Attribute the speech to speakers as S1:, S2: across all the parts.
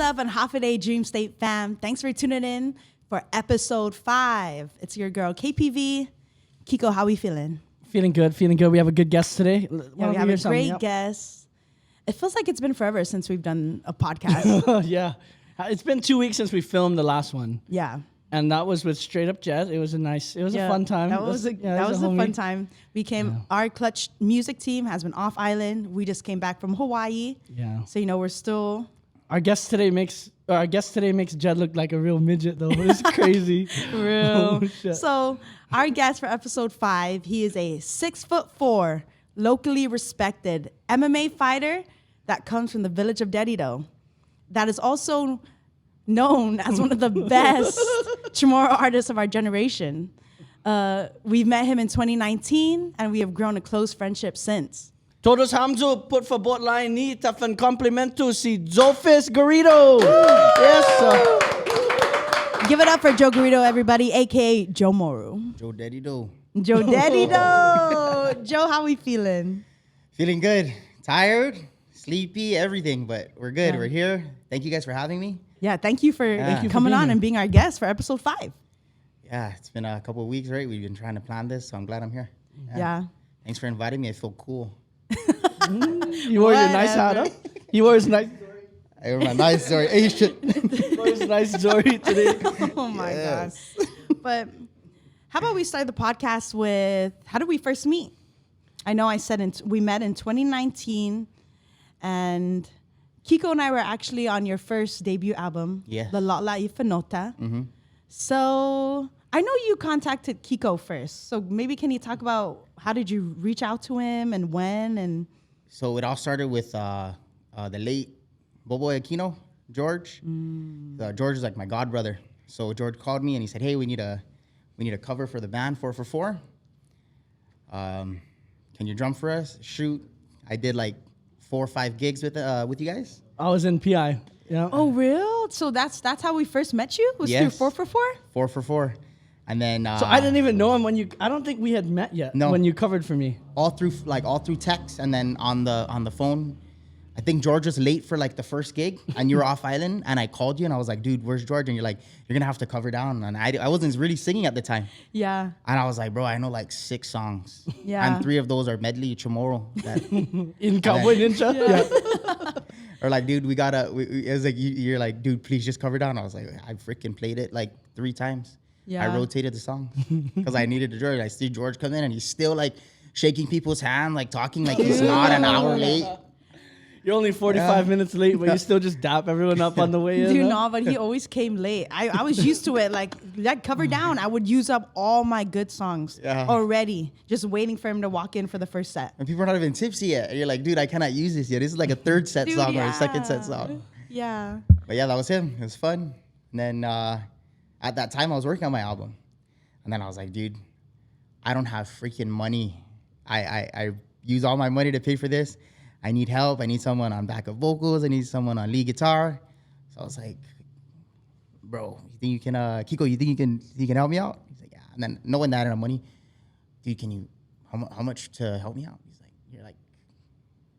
S1: up, and half a day Dream State fam? Thanks for tuning in for episode 5. It's your girl KPV. Kiko, how we feeling?
S2: Feeling good. We have a good guest today.
S1: Yeah, we have a great guest. It feels like it's been forever since we've done a podcast.
S2: Yeah. It's been 2 weeks since we filmed the last one.
S1: Yeah.
S2: And that was with Straight Up Jazz. It was a fun time.
S1: That was a fun time. Our Clutch music team has been off island. We just came back from Hawaii.
S2: Yeah.
S1: So, we're still...
S2: Our guest today makes Jed look like a real midget, though. It's crazy.
S1: Real. Oh, so our guest for episode 5, he is a 6'4", locally respected MMA fighter that comes from the village of Garrido. That is also known as one of the best Chamorro artists of our generation. We met him in 2019, and we have grown a close friendship since.
S2: Todos hamzo por favor la inita fan complimento si Zofis Garrido. Yes.
S1: Give it up for Joe Garrido, everybody, a.k.a. Chamorro.
S3: Joe Daddy-Do.
S1: Joe Daddy-Do. Joe, how we feeling?
S3: Feeling good. Tired, sleepy, everything, but we're good.
S1: Yeah.
S3: We're here. Thank you guys for having me.
S1: Yeah, thank you for coming on and being our guest for episode 5.
S3: Yeah, it's been a couple of weeks, right? We've been trying to plan this, so I'm glad I'm here.
S1: Yeah.
S3: Thanks for inviting me. I feel cool.
S2: You wore your nice hat, huh? He wore his nice...
S3: I wear my nice Zori. Hey, shit.
S2: He wore his nice Zori today.
S1: Oh, my gosh. But how about we start the podcast with, how did we first meet? I know I said we met in 2019, and Kiko and I were actually on your first debut album,
S3: Yes.
S1: La La Ifanota.
S3: Mm-hmm.
S1: So I know you contacted Kiko first. So maybe can you talk about how did you reach out to him and when? And
S3: So it all started with the late Bobo Aquino, George. George is like my god brother. So George called me and he said, "Hey, we need a cover for the band 444. Can you drum for us? Shoot." I did like 4 or 5 gigs with you guys.
S2: I was in PI. Yeah.
S1: oh, real? So that's how we first met you? Was
S3: Yes.
S1: through 444?
S3: 444. And then
S2: So I didn't even know him when you... I don't think we had met yet when you covered for me.
S3: all through text, and then on the phone. I think George was late for like the first gig, and you were off island, and I called you and I was like, "Dude, where's George?" And you're like, "You're gonna have to cover down." And I wasn't really singing at the time,
S1: Yeah.
S3: and I was like, "Bro, I know like 6 songs,
S1: Yeah.
S3: and 3 of those are medley Chamorro."
S2: In Cowboy Ninja? Yeah.
S3: Or like, dude, it was like you're like, "Dude, please just cover down." I was like, I freaking played it like 3 times.
S1: Yeah.
S3: I rotated the song because I needed George. I see George come in and he's still like shaking people's hand, like talking like he's not an hour late.
S2: You're only 45 minutes late, but you still just dap everyone up on the way in.
S1: Do
S2: huh?
S1: know, but he always came late. I was used to it. Like cover down, I would use up all my good songs already, just waiting for him to walk in for the first set.
S3: And people are not even tipsy yet. And you're like, "Dude, I cannot use this yet. This is like a 3rd set
S1: Dude,
S3: song or a
S1: yeah.
S3: 2nd set song."
S1: Yeah.
S3: But yeah, that was him. It was fun. And then at that time, I was working on my album. And then I was like, "Dude, I don't have freaking money. I use all my money to pay for this. I need help. I need someone on backup vocals. I need someone on lead guitar." So I was like, "Bro, you think you can, Kiko, you think you can help me out?" He's like, "Yeah." And then knowing that I didn't have money, "Dude, how much to help me out?" You're like,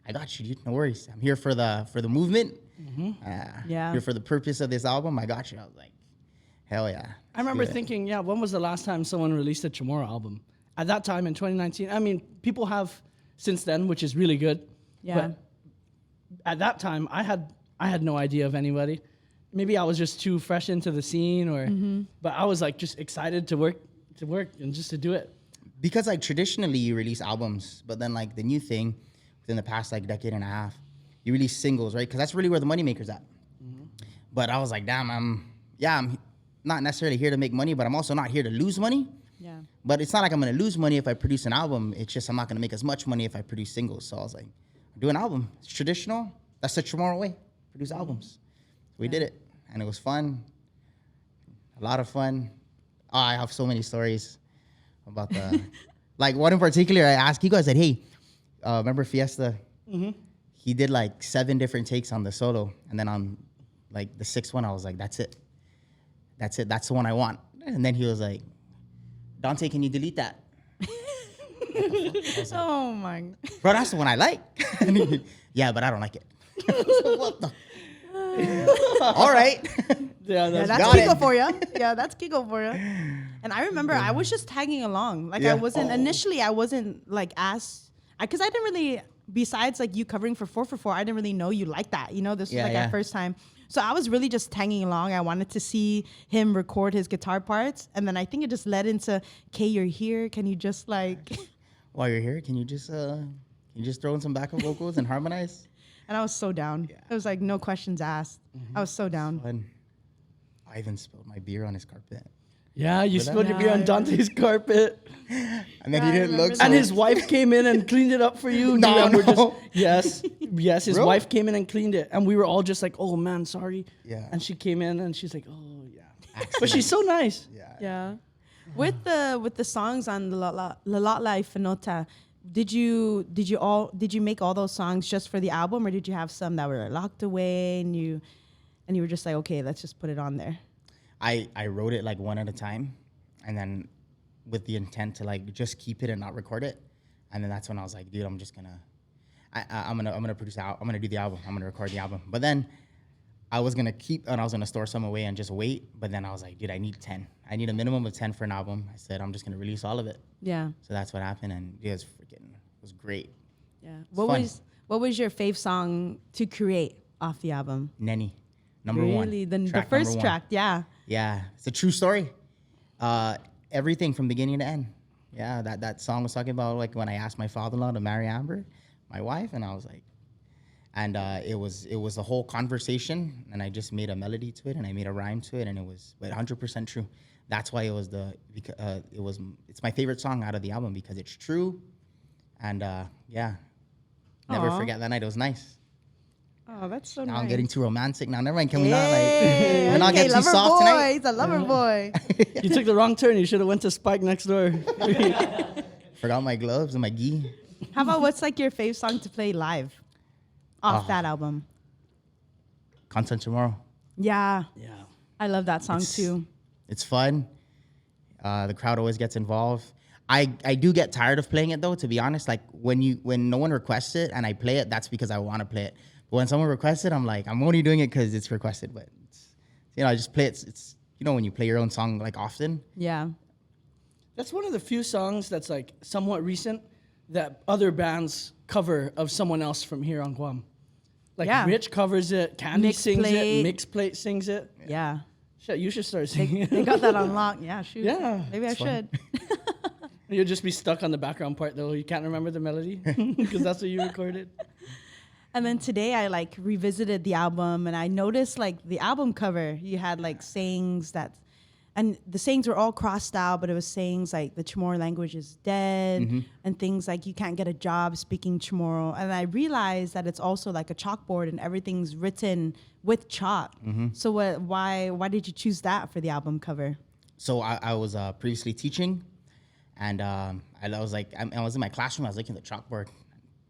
S3: "I got you, dude. No worries. I'm here for the movement.
S1: Yeah.
S3: Here for the purpose of this album. I got you." I was like, "Hell yeah."
S2: I remember thinking, when was the last time someone released a Chamorro album? At that time in 2019, I mean, people have since then, which is really good.
S1: Yeah.
S2: But at that time, I had no idea of anybody. Maybe I was just too fresh into the scene, but I was like just excited to work and just to do it.
S3: Because like traditionally you release albums, but then like the new thing within the past like decade and a half, you release singles, right? Because that's really where the moneymaker's at. But I was like, damn, I'm not necessarily here to make money, but I'm also not here to lose money.
S1: Yeah.
S3: But it's not like I'm gonna lose money if I produce an album. It's just I'm not gonna make as much money if I produce singles. So I was like, do an album. It's traditional. That's the Chamorro way. Produce albums. We did it, and it was fun. A lot of fun. Oh, I have so many stories about the like one in particular. I asked Kiko. I said, "Hey, remember Fiesta?" He did like 7 different takes on the solo, and then on like the 6th one, I was like, "That's it. That's the one I want." And then he was like, "Dante, can you delete that?"
S1: Oh my.
S3: "Bro, that's the one I like." Yeah, but I don't like it. What the? All right.
S2: Yeah,
S1: Yeah,
S2: that's
S1: that's
S3: Got
S1: Kiko
S3: it.
S1: for you. Yeah, that's Kiko for you. And I remember I was just tagging along. Like
S3: Yeah.
S1: I wasn't initially. I wasn't like asked because I didn't really. Besides like you covering for 4 for 4, I didn't really know you like that. You know, this was
S3: Yeah,
S1: like
S3: yeah.
S1: our first time. So I was really just tagging along. I wanted to see him record his guitar parts, and then I think it just led into, "Okay, you're here. Can you just like?"
S3: While you're here, can you just throw in some backup vocals and harmonize?
S1: And I was so down.
S3: Yeah.
S1: It was like no questions asked. I was so down.
S3: Fun. I even spilled my beer on his carpet.
S2: Yeah, you spilled your beer
S1: Yeah,
S2: on
S1: I
S2: Dante's carpet.
S3: And then
S1: Yeah, I
S3: he didn't
S1: remember
S3: look
S1: that.
S3: so
S2: And his wife came in and cleaned it up for you.
S3: No,
S2: and we're
S3: no.
S2: yes, his
S3: Really?
S2: wife came in and cleaned it. And we were all just like, oh man, sorry.
S3: Yeah.
S2: And she came in and she's like, oh yeah. But she's so nice.
S3: Yeah.
S1: Yeah. With the songs on the La La Finota, did you make all those songs just for the album, or did you have some that were locked away and you were just like, okay, let's just put it on there?
S3: I wrote it like one at a time, and then with the intent to like just keep it and not record it. And then that's when I was like, dude, I'm just gonna I'm gonna produce out. I'm gonna do the album. I'm gonna record the album. But then I was gonna keep and I was gonna store some away and just wait. But then I was like, dude, I need 10. I need a minimum of 10 for an album. I said I'm just gonna release all of it.
S1: Yeah.
S3: So that's what happened, and it was great.
S1: Yeah.
S3: fun.
S1: What was your fave song to create off the album?
S3: Nenny, number one.
S1: Really? The
S3: Track
S1: first
S3: number one.
S1: track, yeah.
S3: Yeah, it's a true story. Everything from beginning to end. Yeah, that song was talking about like when I asked my father-in-law to marry Amber, my wife, and I was like, and it was a whole conversation, and I just made a melody to it, and I made a rhyme to it, and it was 100% true. That's why it's my favorite song out of the album because it's true, and yeah, never
S1: Aw.
S3: forget that night. It was nice.
S1: Oh, that's so
S3: Now
S1: nice.
S3: I'm getting too romantic. Now, never mind. Can we
S1: Hey,
S3: not
S1: okay,
S3: get too
S1: lover
S3: soft
S1: boy.
S3: tonight?
S1: He's a lover boy.
S2: You took the wrong turn. You should have went to Spike next door.
S3: Forgot my gloves and my gi.
S1: How about what's like your fave song to play live off that album?
S3: Content Chamorro.
S1: Yeah,
S2: Yeah.
S1: I love that song
S3: It's-
S1: too.
S3: It's fun. The crowd always gets involved. I do get tired of playing it though, to be honest. Like when no one requests it and I play it, that's because I want to play it. But when someone requests it, I'm like, I'm only doing it because it's requested. But I just play it. It's when you play your own song like often.
S1: Yeah.
S2: That's one of the few songs that's like somewhat recent that other bands cover of someone else from here on Guam. Like
S1: Yeah.
S2: Rich covers it, Candy
S1: Mixed
S2: sings
S1: Plate.
S2: it, Mixed Plate sings it.
S1: Yeah.
S2: Shit, you should start singing
S1: They
S2: it.
S1: got that on lock. Yeah, shoot.
S2: Yeah,
S1: Maybe I
S3: it's fun.
S1: should.
S2: You'll just be stuck on the background part though. You can't remember the melody because that's what you recorded.
S1: And then today I like revisited the album and I noticed like the album cover, you had like sayings and the sayings were all crossed out, but it was sayings like the Chamorro language is dead and things like you can't get a job speaking Chamorro. And I realized that it's also like a chalkboard and everything's written with chalk. So why did you choose that for the album cover?
S3: So I was previously teaching, and I was in my classroom. I was looking at the chalkboard.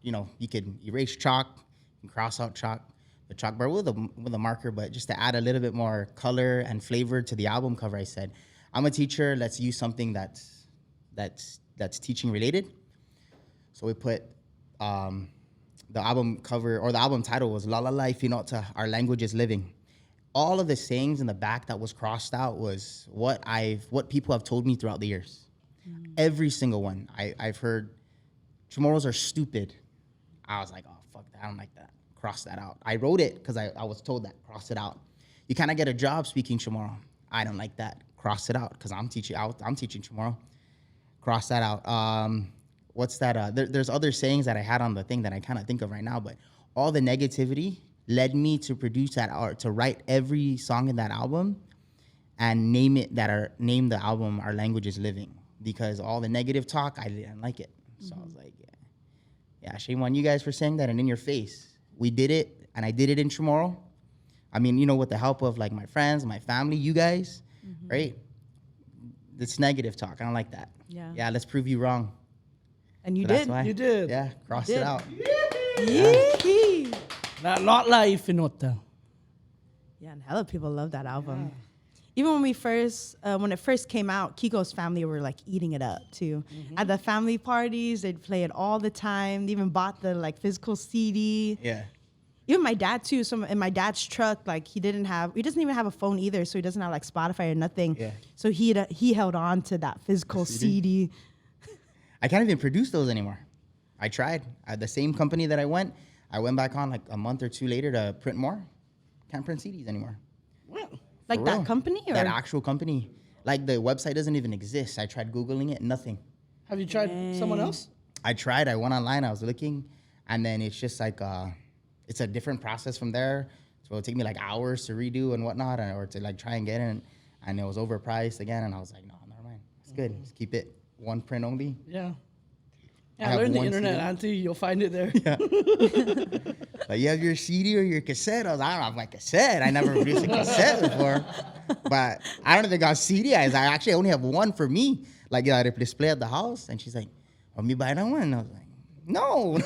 S3: You could erase chalk, and cross out chalk, the chalkboard with a marker. But just to add a little bit more color and flavor to the album cover, I said, I'm a teacher. Let's use something that's teaching related. So we put the album cover, or the album title was La La Life, Our Language is Living. All of the sayings in the back that was crossed out was what people have told me throughout the years. Every single one. I've heard Chamorros are stupid. I was like, oh, fuck that. I don't like that. Cross that out. I wrote it because I was told that. Cross it out. You cannot get a job speaking Chamorro. I don't like that. Cross it out because I'm teaching Chamorro. Cross that out. What's that? There's other sayings that I had on the thing that I kind of think of right now, but all the negativity led me to produce that art, to write every song in that album and name the album Our Language is Living, because all the negative talk, I didn't like it. So I was like, yeah, shame on you guys for saying that, and in your face. We did it, and I did it in Chamorro. I mean, with the help of like my friends, my family, you guys, right? It's negative talk. I don't like that. Yeah, let's prove you wrong.
S1: And you
S3: So that's
S1: did.
S3: why.
S2: You did.
S3: Yeah, cross
S1: You
S3: it
S1: did.
S3: out.
S1: Yee.
S2: Not life in Ota.
S1: Yeah, and hella people love that album. Even when when it first came out, Kiko's family were like eating it up too. At the family parties, they'd play it all the time. They even bought the like physical CD.
S3: Yeah.
S1: Even my dad too. So in my dad's truck, like he doesn't even have a phone either, so he doesn't have like Spotify or nothing.
S3: Yeah.
S1: So he held on to that physical CD.
S3: I can't even produce those anymore. I tried. At the same company that I went back on like a month or two later to print more. Can't print CDs anymore.
S1: Like
S3: For
S1: that
S3: real.
S1: company? Or?
S3: That actual company. Like the website doesn't even exist. I tried Googling it, nothing.
S2: Have you tried someone else?
S3: I tried. I went online. I was looking, and then it's just like it's a different process from there. So it'll take me like hours to redo and whatnot, or to like try and get it, and it was overpriced again. And I was like, no, never mind. It's good. Just keep it one print only.
S2: Yeah.
S3: I
S2: Yeah,
S3: have
S2: learn the
S3: one
S2: internet,
S3: CD.
S2: Auntie. You'll find it there.
S3: Yeah. Like, you have your CD or your cassette? I was like, I don't have my cassette. I never produced a cassette before. But I don't think I got CD. I actually only have one for me. Like, I display at the house. And she's like, let me buy that one. And I was like, no.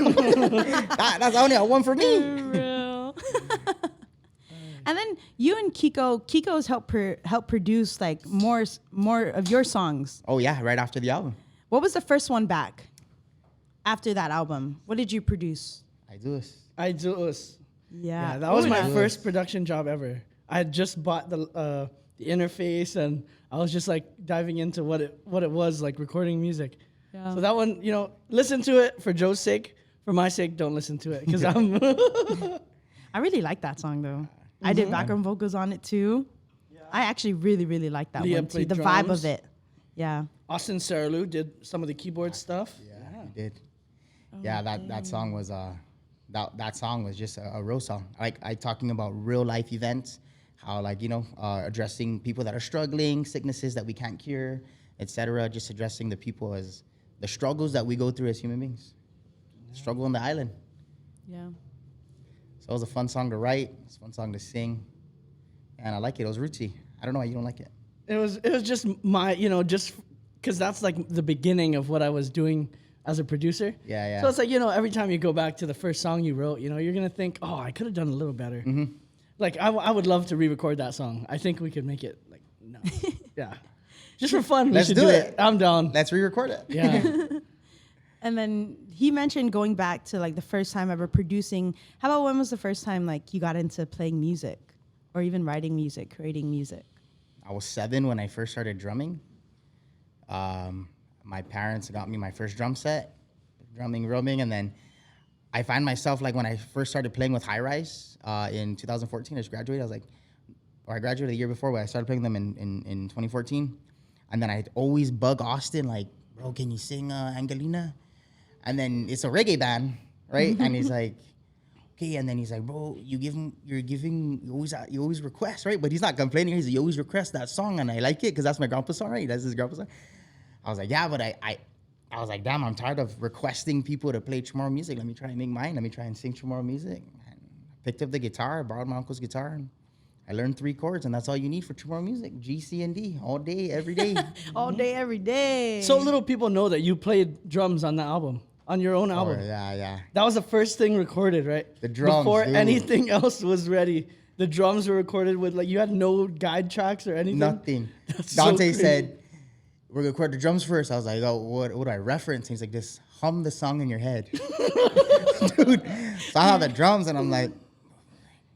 S3: That's only one for me.
S1: Real. And then you and Kiko's helped produce like more of your songs.
S3: Oh, yeah, right after the album.
S1: What was the first one back after that album? What did you produce?
S3: I do this.
S2: I do us.
S1: Yeah,
S2: That was
S1: Ooh,
S2: my
S1: nice.
S2: first production job ever. I had just bought the interface, and I was just like diving into what it was like recording music.
S1: Yeah.
S2: So that one, listen to it for Joe's sake. For my sake, don't listen to it because I'm.
S1: I really like that song though. I did background vocals on it too. Yeah. I actually really, really like that
S2: Leah
S1: one too.
S2: played
S1: The vibe
S2: drums.
S1: of it. Yeah.
S2: Austin Saralou did some of the keyboard stuff.
S3: Yeah, he did. Yeah, that song was that song was just a real song. Like I talking about real life events, how like addressing people that are struggling, sicknesses that we can't cure, etc. Just addressing the people as the struggles that we go through as human beings. Struggle on the island.
S1: Yeah.
S3: So it was a fun song to write. It's a fun song to sing, and I like it. It was rootsy. I don't know why you don't like it.
S2: It was just my just because that's like the beginning of what I was doing as a producer.
S3: Yeah.
S2: So it's like every time you go back to the first song you wrote, you're gonna think, oh, I could have done a little better.
S3: Mm-hmm.
S2: Like I would love to re-record that song. I think we could make it like no, yeah, just for fun.
S3: Let's
S2: we should
S3: do
S2: do
S3: it.
S2: I'm down.
S3: Let's re-record it.
S2: Yeah.
S1: And then he mentioned going back to like the first time ever producing. How about when was the first time like you got into playing music or even writing music, creating music?
S3: I was 7 when I first started drumming. My parents got me my first drum set, drumming, and then I find myself like when I first started playing with High Rise in 2014. I just graduated. I graduated the year before, but I started playing them in 2014. And then I'd always bug Austin like, bro, can you sing Angelina? And then it's a reggae band, right? And he's like, okay. And then he's like, bro, you always request, right? But he's not complaining. He's like, you always request that song, and I like it because that's my grandpa's song, right? That's his grandpa's song. I was like, yeah, but I was like, damn, I'm tired of requesting people to play Chamorro music. Let me try and make mine. Let me try and sing Chamorro music. And I picked up the guitar, borrowed my uncle's guitar, and I learned 3 chords, and that's all you need for Chamorro music. G, C, and D, all day, every day.
S1: All day, every day.
S2: So little people know that you played drums on the album, on your own album.
S3: Oh, yeah.
S2: That was the first thing recorded, right?
S3: The drums,
S2: before
S3: dude.
S2: anything else was ready. The drums were recorded with like you had no guide tracks or anything.
S3: Nothing.
S2: That's so
S3: Dante
S2: crazy.
S3: said, we're going to record the drums first. I was like, oh, what do I reference? He's like, just hum the song in your head. Dude. So I have the drums, and I'm like,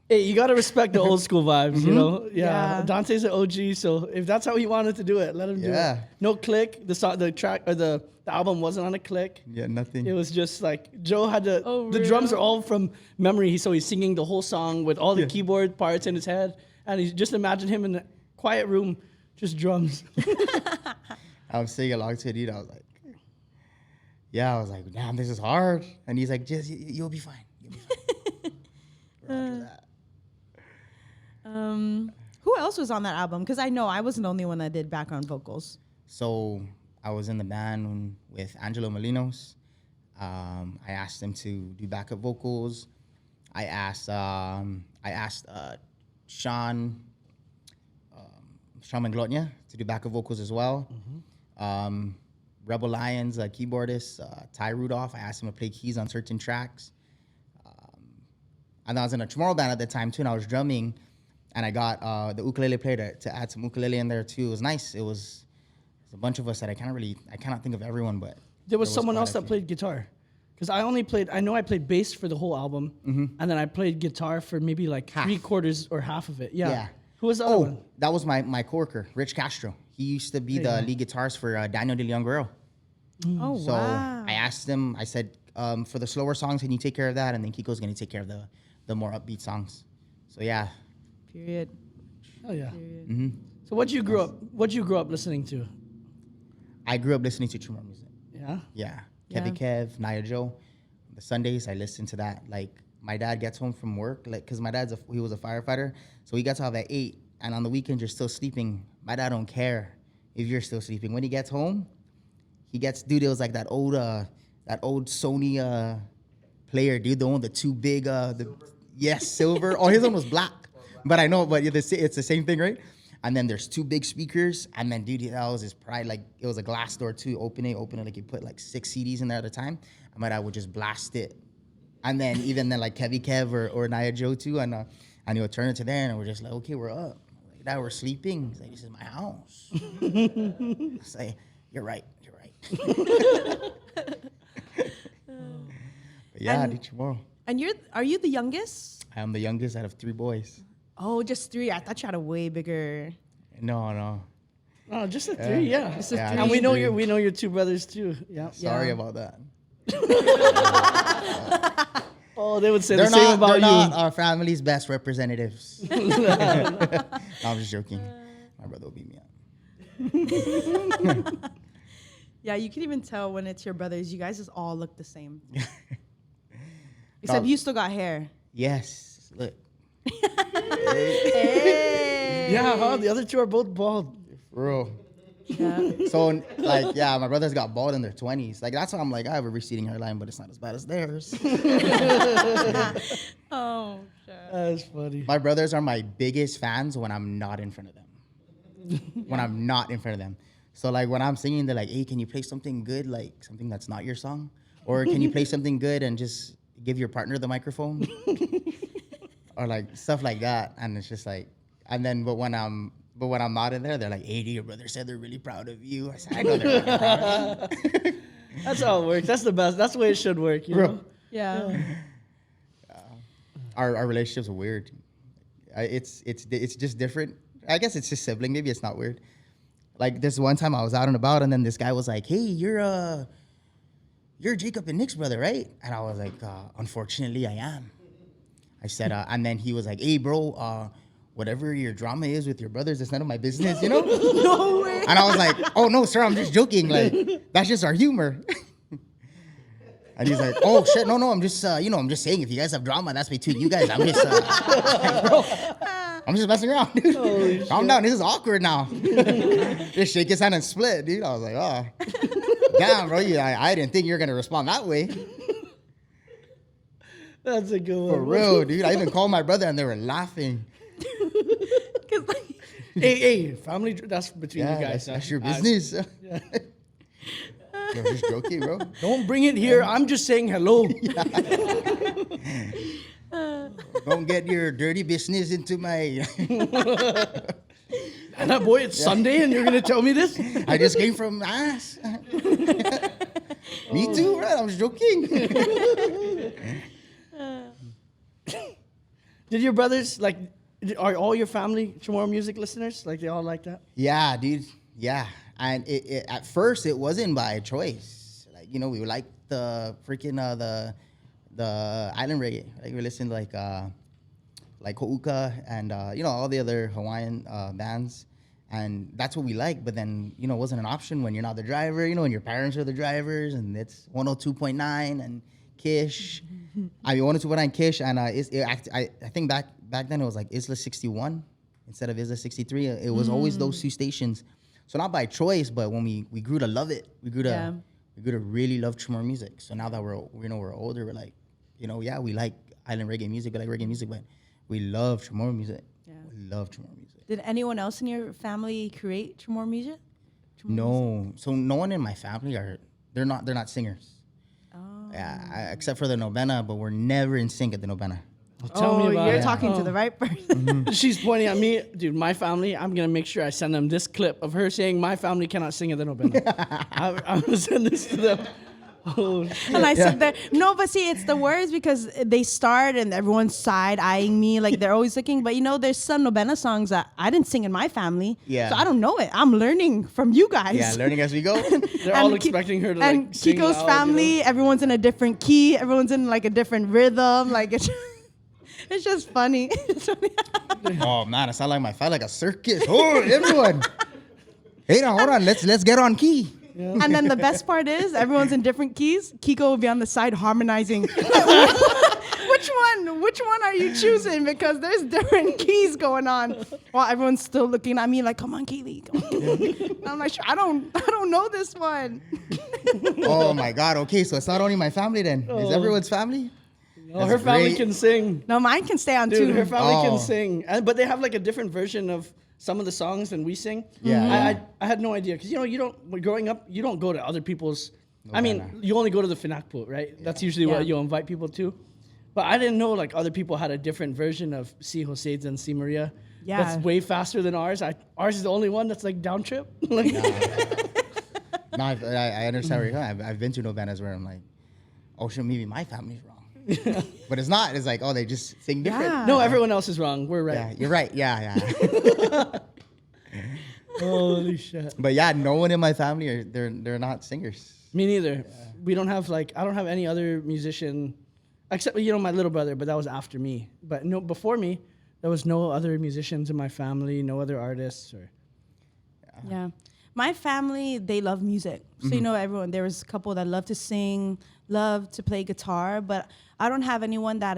S2: Hey, you gotta respect the old school vibes, you know.
S1: Yeah.
S2: Dante's an OG, so if that's how he wanted to do it, let him do
S3: Yeah.
S2: it. No click. The track or the album wasn't on a click.
S3: yeah, nothing.
S2: It was just like Joe had the
S1: Oh,
S2: the drums are
S1: real?
S2: all from memory. So he's singing the whole song with all the keyboard parts in his head, and he just imagine him in a quiet room, just drums.
S3: I was singing along to it, dude. I was like, I was like, damn, this is hard. And he's like, just, you'll be fine. You'll be fine. Roger that.
S1: Who else was on that album? Because I know I wasn't the only one that did background vocals.
S3: So I was in the band with Angelo Molinos. I asked him to do backup vocals. I asked Sean Manglotnia to do backup vocals as well. Rebel Lions keyboardist Ty Rudolph. I asked him to play keys on certain tracks. And I was in a Chamorro band at the time too, and I was drumming. And I got the ukulele player to add some ukulele in there too. It was nice. It was a bunch of us that I cannot think of everyone, but
S2: There was someone
S3: quite
S2: else
S3: a
S2: that
S3: few.
S2: played guitar, Because I know I played bass for the whole album, and then I played guitar for maybe like
S3: Half.
S2: 3/4 or half of it. Yeah.
S3: Yeah.
S2: Who was the other one?
S3: That was my coworker, Rich Castro. He used to be the lead guitarist for Daniel de Leon Guerrero.
S1: Oh,
S3: So
S1: wow.
S3: I asked him, I said, for the slower songs, can you take care of that? And then Kiko's going to take care of the more upbeat songs. So yeah.
S1: Period.
S2: Oh yeah.
S1: Period.
S2: So what you grew up listening to?
S3: I grew up listening to Chamorro music.
S2: Yeah.
S3: Yeah.
S1: Yeah.
S3: Kev, Naya Joe. The Sundays, I listen to that. Like, my dad gets home from work, like, because my dad's he was a firefighter. So he gets off at 8. And on the weekends, you're still sleeping. My dad don't care if you're still sleeping. When he gets home, dude, it was like that old Sony player, dude, the one with the two big, silver. Oh, his one was black. But I know, but it's the same thing, right? And then there's 2 big speakers. And then, dude, that was his pride. Like, it was a glass door, too. Open it. Like, you put, like, 6 CDs in there at a time. And my dad would just blast it. And then, even then, like, Kev or Naya Joe, too. And he would turn it to there, and we're just like, okay, we're up. Like, Dad, we're sleeping. He's like, this is my house. I say, you're right. But yeah,
S1: And-
S3: dude, tomorrow.
S1: And are you the youngest?
S3: I am the youngest out of 3 boys.
S1: Oh, just 3. I thought you had a way bigger.
S3: No.
S2: Oh, just a 3. Yeah.
S1: Just a
S3: Yeah,
S1: 3.
S2: And
S3: just three.
S2: we know your 2 brothers too. Yeah.
S3: Sorry
S1: Yeah.
S3: about that.
S2: Oh, they would say
S3: They're
S2: the same
S3: not,
S2: about
S3: they're
S2: you.
S3: not our family's best representatives. No, I'm just joking. My brother will beat me up.
S1: Yeah, you can even tell when it's your brothers. You guys just all look the same. Except
S3: No.
S1: you still got hair.
S3: Yes. Look.
S1: Hey.
S2: Yeah, huh? The other 2 are both bald.
S3: For real.
S1: Yeah.
S3: So, like, yeah, my brothers got bald in their 20s. Like, that's why I'm like, I have a receding hairline, but it's not as bad as theirs.
S1: Oh, shit.
S2: That's funny.
S3: My brothers are my biggest fans when I'm not in front of them. So, like, when I'm singing, they're like, hey, can you play something good, like something that's not your song? Or can you play something good and just give your partner the microphone? Or, like, stuff like that. And it's just like, and then, but when I'm not in there, they're like, hey, your brother said they're really proud of you. I said, I know they're really proud of me.
S2: That's how it works. That's the best. That's the way it should work. You know?
S1: Yeah.
S3: Our relationships are weird. It's just different. I guess it's just sibling. Maybe it's not weird. Like, this one time I was out and about, and then this guy was like, hey, you're Jacob and Nick's brother, right? And I was like, unfortunately, I am. I said, and then he was like, hey, bro, whatever your drama is with your brothers, it's none of my business, you know?
S1: No way.
S3: And I was like, oh, no, sir, I'm just joking. Like, that's just our humor. And he's like, oh, shit, no, I'm just, I'm just saying, if you guys have drama, that's between you guys. I'm just, bro, I'm just messing around, dude. Calm down, this is awkward now. Just shake his hand and split, dude. I was like, oh, damn, bro, I didn't think you were going to respond that way.
S2: That's a good one.
S3: For real, dude. I even called my brother, and they were laughing.
S2: Hey, family, that's between
S3: Yeah,
S2: you guys.
S3: that's your business. Yo, just joking, bro.
S2: Don't bring it here. I'm just saying hello.
S3: Don't get your dirty business into my...
S2: And that boy, it's Sunday, and you're gonna tell me this?
S3: I just came from ass. Me too, bro. I was joking.
S2: Did your brothers, like, are all your family Chamorro music listeners? Like, they all like that?
S3: Yeah, dude. Yeah. And at first, it wasn't by choice. Like, we would like the freaking, the island reggae. Like, we listened to, like Ho'uka and, all the other Hawaiian bands. And that's what we like. But then, it wasn't an option when you're not the driver, when your parents are the drivers. And it's 102.9 and Kish. I mean, 102.9 Kish. And I think back then it was like Isla 61 instead of Isla 63. It was always those 2 stations. So not by choice, but when we grew to love it, we grew to really love Chamorro music. So now that we're older, we're like, we like island reggae music, we like reggae music, but we love Chamorro music.
S1: Yeah.
S3: We love Chamorro music.
S1: Did anyone else in your family create Chamorro music?
S3: No, so no one in my family they're not singers.
S1: Oh.
S3: Yeah, except for the Novena, but we're never in sync at the Novena.
S2: Tell me about
S1: you're
S2: it.
S1: talking to the right person.
S2: She's pointing at me. Dude, my family, I'm going to make sure I send them this clip of her saying my family cannot sing at the Novena. I'm going to send this to them. Oh,
S1: And I sit there. No, but see, it's the words because they start and everyone's side eyeing me like they're always looking. But there's some Nobena songs that I didn't sing in my family.
S3: Yeah.
S1: So I don't know it. I'm learning from you guys.
S3: Yeah, learning as we go.
S2: they're all expecting her to
S1: and
S2: sing
S1: Kiko's
S2: loud,
S1: family, everyone's in a different key. Everyone's in like a different rhythm. Like it's just funny.
S3: Oh man, I sound like like a circus. Oh, everyone. Hey, now hold on. Let's get on key.
S2: Yeah.
S1: And then the best part is everyone's in different keys. Kiko will be on the side harmonizing. Which one are you choosing? Because there's different keys going on. While everyone's still looking at me like, come on, Kaylee. Come on. I'm like, I don't know this one.
S3: Oh my God. Okay, so it's not only my family then. It's everyone's family.
S2: Oh, her family
S3: great.
S2: can sing.
S1: No, mine can stay on
S2: Dude,
S1: too.
S2: her family
S3: Oh.
S2: can sing. But they have like a different version of some of the songs than we sing.
S3: Yeah.
S2: I had no idea. Because, when growing up, you don't go to other people's. You only go to the Finakpo, right? Yeah. That's usually what you'll invite people to. But I didn't know like other people had a different version of Si Jose and Si Maria.
S1: Yeah.
S2: That's way faster than ours. Ours is the only one that's like down trip. Like,
S3: No, I understand where you're going. I've been to Novenas where I'm like, oh, shit, maybe my family's wrong. But it's not. It's like, oh, they just sing different.
S1: Yeah.
S2: no, everyone else is wrong. We're right.
S3: Yeah, you're right. Yeah.
S2: Holy shit.
S3: But yeah, no one in my family they're not singers.
S2: Me neither. Yeah. We don't have I don't have any other musician except my little brother, but that was after me. But no, before me, there was no other musicians in my family, no other artists or.
S1: Yeah. My family, they love music. So, everyone, there was a couple that love to sing, love to play guitar, but I don't have anyone that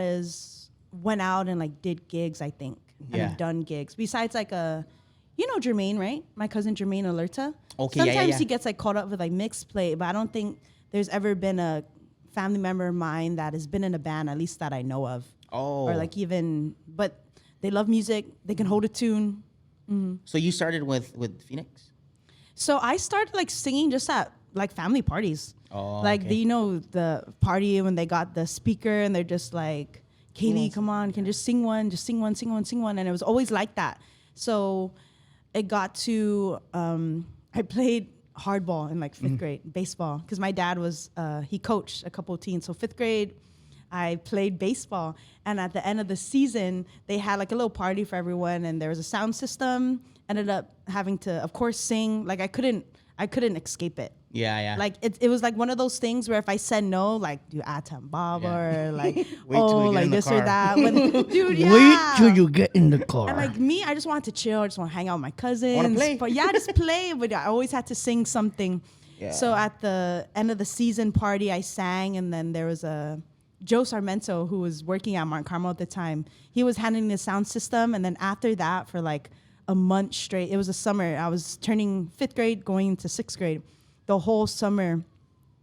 S1: went out and like did gigs, I think.
S3: Yeah.
S1: And done gigs. Besides like Jermaine, right? My cousin Jermaine Alerta.
S3: Okay,
S1: Sometimes
S3: yeah.
S1: he gets like caught up with like mixed play, but I don't think there's ever been a family member of mine that has been in a band, at least that I know of.
S3: Oh.
S1: Or like but they love music. They can hold a tune.
S3: So you started with Phoenix?
S1: So I started like singing just at like family parties.
S3: Oh,
S1: like
S3: okay.
S1: the party when they got the speaker and they're just like, Kaylee, come on, can just sing one, sing one. And it was always like that. So it got to, I played hardball in like fifth grade, baseball, because my dad he coached a couple of teams. So fifth grade, I played baseball. And at the end of the season, they had like a little party for everyone and there was a sound system. Ended up having to, of course, sing. Like I couldn't escape it.
S3: Yeah.
S1: Like it was like one of those things where if I said no, like do Atam Baba or like
S3: Wait till we get
S1: like
S3: in the
S1: this
S3: car.
S1: or that. Dude, yeah.
S2: Wait till you get in the car.
S1: And like me, I just wanted to chill. I just want to hang out with my cousins.
S3: Wanna play?
S1: But yeah, just play. But I always had to sing something.
S3: Yeah.
S1: So at the end of the season party, I sang, and then there was Joe Sarmento, who was working at Mount Carmel at the time. He was handling the sound system, and then after that, for like a month straight, it was a summer. I was turning fifth grade, going into sixth grade. The whole summer,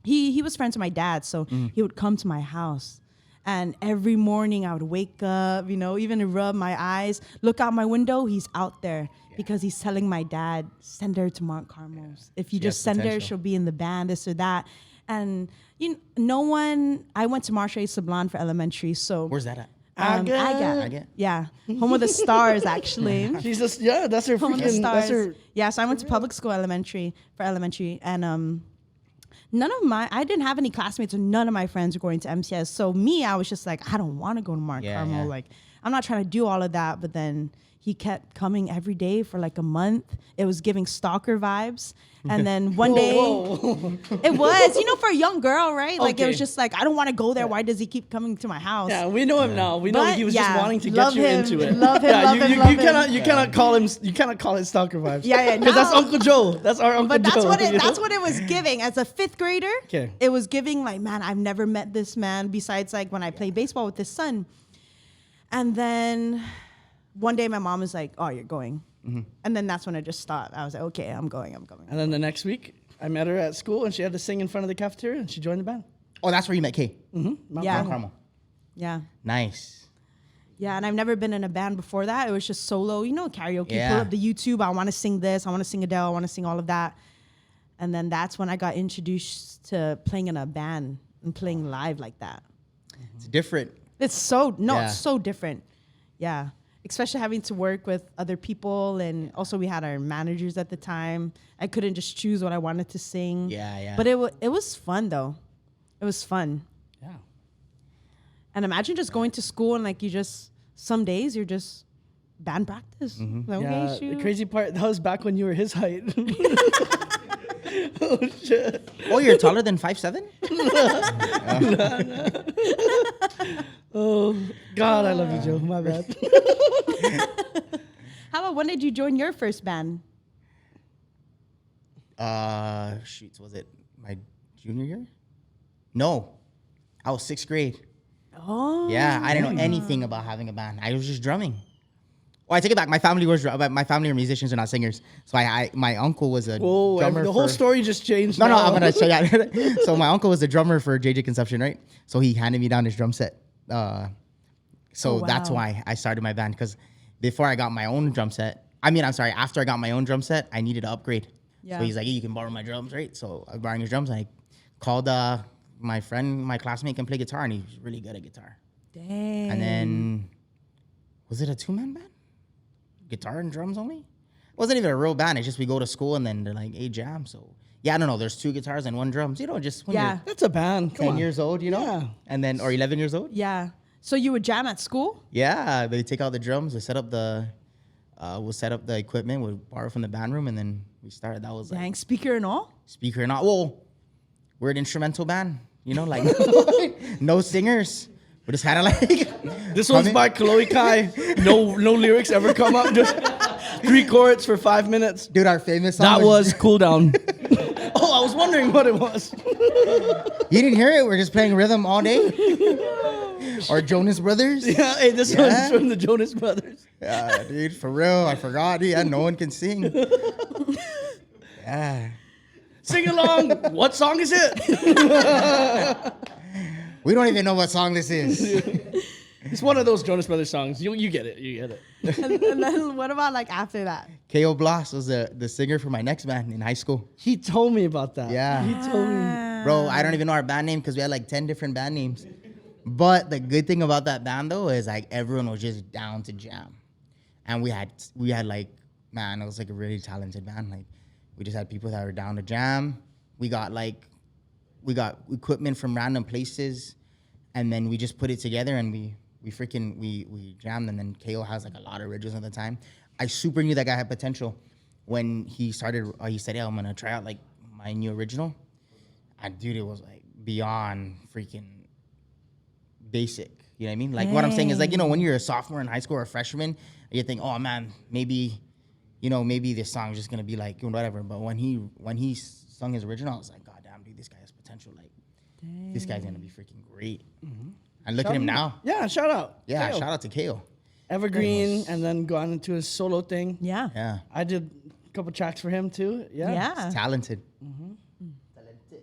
S1: he was friends with my dad, so he would come to my house. And every morning I would wake up, even to rub my eyes, look out my window, he's out there because he's telling my dad, send her to Mount Carmel. If you
S3: She
S1: just
S3: has
S1: send her,
S3: potential.
S1: she'll be in the band, this or that. And I went to Marche Sablon for elementary, so.
S3: Where's that at?
S1: Agate. Yeah. Home of the stars, actually.
S2: She's just that's her
S1: Home of the
S2: freaking that's
S1: stars.
S2: her.
S1: Yeah, so I went to public school for elementary, and I didn't have any classmates, or none of my friends were going to MCS. So I was just like, I don't want to go to Mount Carmel.
S3: Yeah.
S1: Like, I'm not trying to do all of that. But then he kept coming every day for like a month. It was giving stalker vibes. And then one day, it was, for a young girl, right? Like, it was
S2: Okay.
S1: just like, I don't want to go there. Why does he keep coming to my house?
S2: Yeah, we know him now. We know
S1: But,
S2: he was
S1: yeah,
S2: just wanting to
S1: love
S2: get you
S1: him,
S2: into it.
S1: love him,
S2: Yeah,
S1: love
S2: you,
S1: him,
S2: you,
S1: love
S2: you cannot
S1: him.
S2: you cannot call him stalker vibes.
S1: Yeah,
S2: Because that's
S1: no.
S2: Uncle Joe. That's our Uncle
S1: But
S2: Joe.
S1: that's what it was giving. As a fifth grader,
S2: 'Kay.
S1: it was giving like, man, I've never met this man besides like when I play baseball with his son. And then one day my mom was like, oh, you're going. And then that's when I just stopped. I was like, okay, I'm going.
S2: And then the next week, I met her at school, and she had to sing in front of the cafeteria, and she joined the band.
S3: Oh, that's where you met Kay.
S1: Yeah.
S3: Mount Carmel.
S1: Yeah.
S3: Nice.
S1: Yeah, and I've never been in a band before that. It was just solo, karaoke.
S3: Yeah.
S1: Pull up the YouTube. I want to sing this. I want to sing Adele. I want to sing all of that. And then that's when I got introduced to playing in a band and playing live like that.
S3: It's different.
S1: It's so
S3: Yeah.
S1: it's so different. Yeah. Especially having to work with other people, and also we had our managers at the time. I couldn't just choose what I wanted to sing.
S3: Yeah.
S1: But it was fun though. It was fun.
S2: Yeah.
S1: And imagine just going to school and like some days you're just band practice. Like,
S2: Yeah.
S1: okay, shoot.
S2: The crazy part, that was back when you were his height. Oh shit.
S3: Oh, you're taller than 5'7"?
S2: Oh God, I love you, Joe. My bad.
S1: How about when did you join your first band?
S3: Was it my junior year? No, I was 6th grade.
S1: Oh.
S3: Yeah, I didn't know anything about having a band. I was just drumming. Oh, I take it back. My family are musicians and not singers. So my uncle was a drummer.
S2: The whole story just changed.
S3: No,
S2: now.
S3: I'm gonna show you. So my uncle was the drummer for JJ Conception, right? So he handed me down his drum set. That's why I started my band, because before I got my own drum set, after I got my own drum set, I needed to upgrade.
S1: Yeah.
S3: So he's like, hey, you can borrow my drums, right? So I was borrowing his drums, and I called my friend, my classmate can play guitar, and he's really good at guitar.
S1: Dang.
S3: And then, was it a 2-man band? Guitar and drums only? It wasn't even a real band. It's just we go to school and then they're like, hey, jam. So, yeah, I don't know. There's 2 guitars and 1 drums. You know, just when you're
S2: That's a band.
S3: 10 years old, you know?
S2: Yeah.
S3: And then, or 11 years old?
S1: Yeah. So you would jam at school?
S3: Yeah. They take out the drums. They set up we'll set up the equipment. We'll borrow from the band room, and then we started. That was like
S1: Dang, speaker and all?
S3: speaker and all. Well, we're an instrumental band, you know, like no singers. We just had to like.
S2: This one's by Chloe Kai. No lyrics ever come up. Just 3 chords for 5 minutes.
S3: Dude, our famous song.
S2: That was Cool Down. Oh, I was wondering what it was.
S3: You didn't hear it? We're just playing rhythm all day. Or Jonas Brothers.
S2: Yeah, hey, this one's from the Jonas Brothers.
S3: Yeah, dude, for real. I forgot. Yeah, no one can sing. Yeah.
S2: Sing along. What song is it?
S3: We don't even know what song this is.
S2: It's one of those Jonas Brothers songs. You get it. You get it.
S1: And then what about like after that?
S3: K.O. Bloss was the singer for my next band in high school.
S2: He told me about that.
S3: Yeah.
S2: He told me.
S3: Bro, I don't even know our band name because we had like 10 different band names. But the good thing about that band though is like everyone was just down to jam. And we had like, man, it was like a really talented band. Like we just had people that were down to jam. We got equipment from random places, and then we just put it together and we jammed. And then KO has like a lot of originals at the time. I super knew that guy had potential when he started. He said, "Yeah, I'm gonna try out like my new original." And dude, it was like beyond freaking basic. You know what I mean? Like what I'm saying is like, you know, when you're a sophomore in high school or a freshman, you think, oh man, maybe this song is just gonna be like whatever. But when he sung his original, I was like, God damn, dude, this guy has potential. Like, this guy's gonna be freaking great. Mm-hmm. And look at him now.
S2: Yeah, shout out.
S3: Yeah,
S2: KO.
S3: shout out to KO.
S2: Evergreen, and then gone into his solo thing.
S1: Yeah.
S3: Yeah,
S2: I did a couple tracks for him too. Yeah.
S1: Yeah.
S3: he's talented. Mm-hmm. Talented.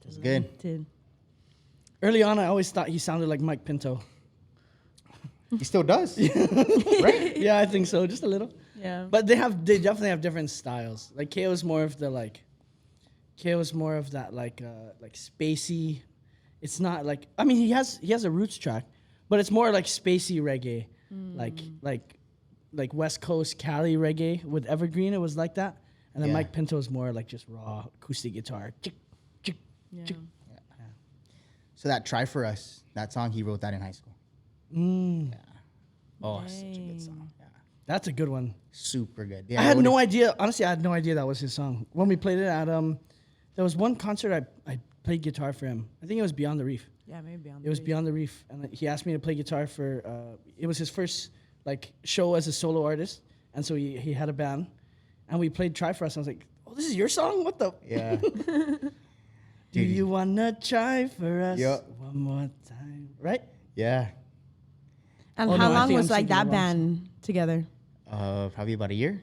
S3: It was good.
S2: Early on, I always thought he sounded like Mike Pinto.
S3: He still does, right?
S2: Yeah, I think so, just a little.
S1: Yeah.
S2: But they definitely have different styles. Like KO is more of the like, KO is more of that like spacey. It's not like, I mean, he has a roots track, but it's more like spacey reggae, like West Coast Cali reggae. With Evergreen, it was like that, and then Mike Pinto is more like just raw acoustic guitar. Chick, chick, chick.
S3: So that "Try for Us," that song, he wrote that in high school. Yeah. Oh, such a good song. Yeah.
S2: That's a good one.
S3: Super good. Yeah,
S2: I had no idea. Honestly, I had no idea that was his song. When we played it at there was one concert I played guitar for him. I think it was Beyond the Reef.
S1: Yeah, maybe Beyond
S2: It was Beyond the Reef, and he asked me to play guitar for. It was his first like show as a solo artist, and so he had a band, and we played "Try for Us." And I was like, "Oh, this is your song? What the?"
S3: Yeah.
S2: Do you wanna try for us
S3: Yep.
S2: one more time? Right?
S3: Yeah.
S1: And
S2: Oh,
S1: how
S2: no, I
S1: long
S2: think
S1: was
S2: I'm
S1: like
S2: thinking
S1: that
S2: the wrong
S1: band together?
S3: Probably about a year.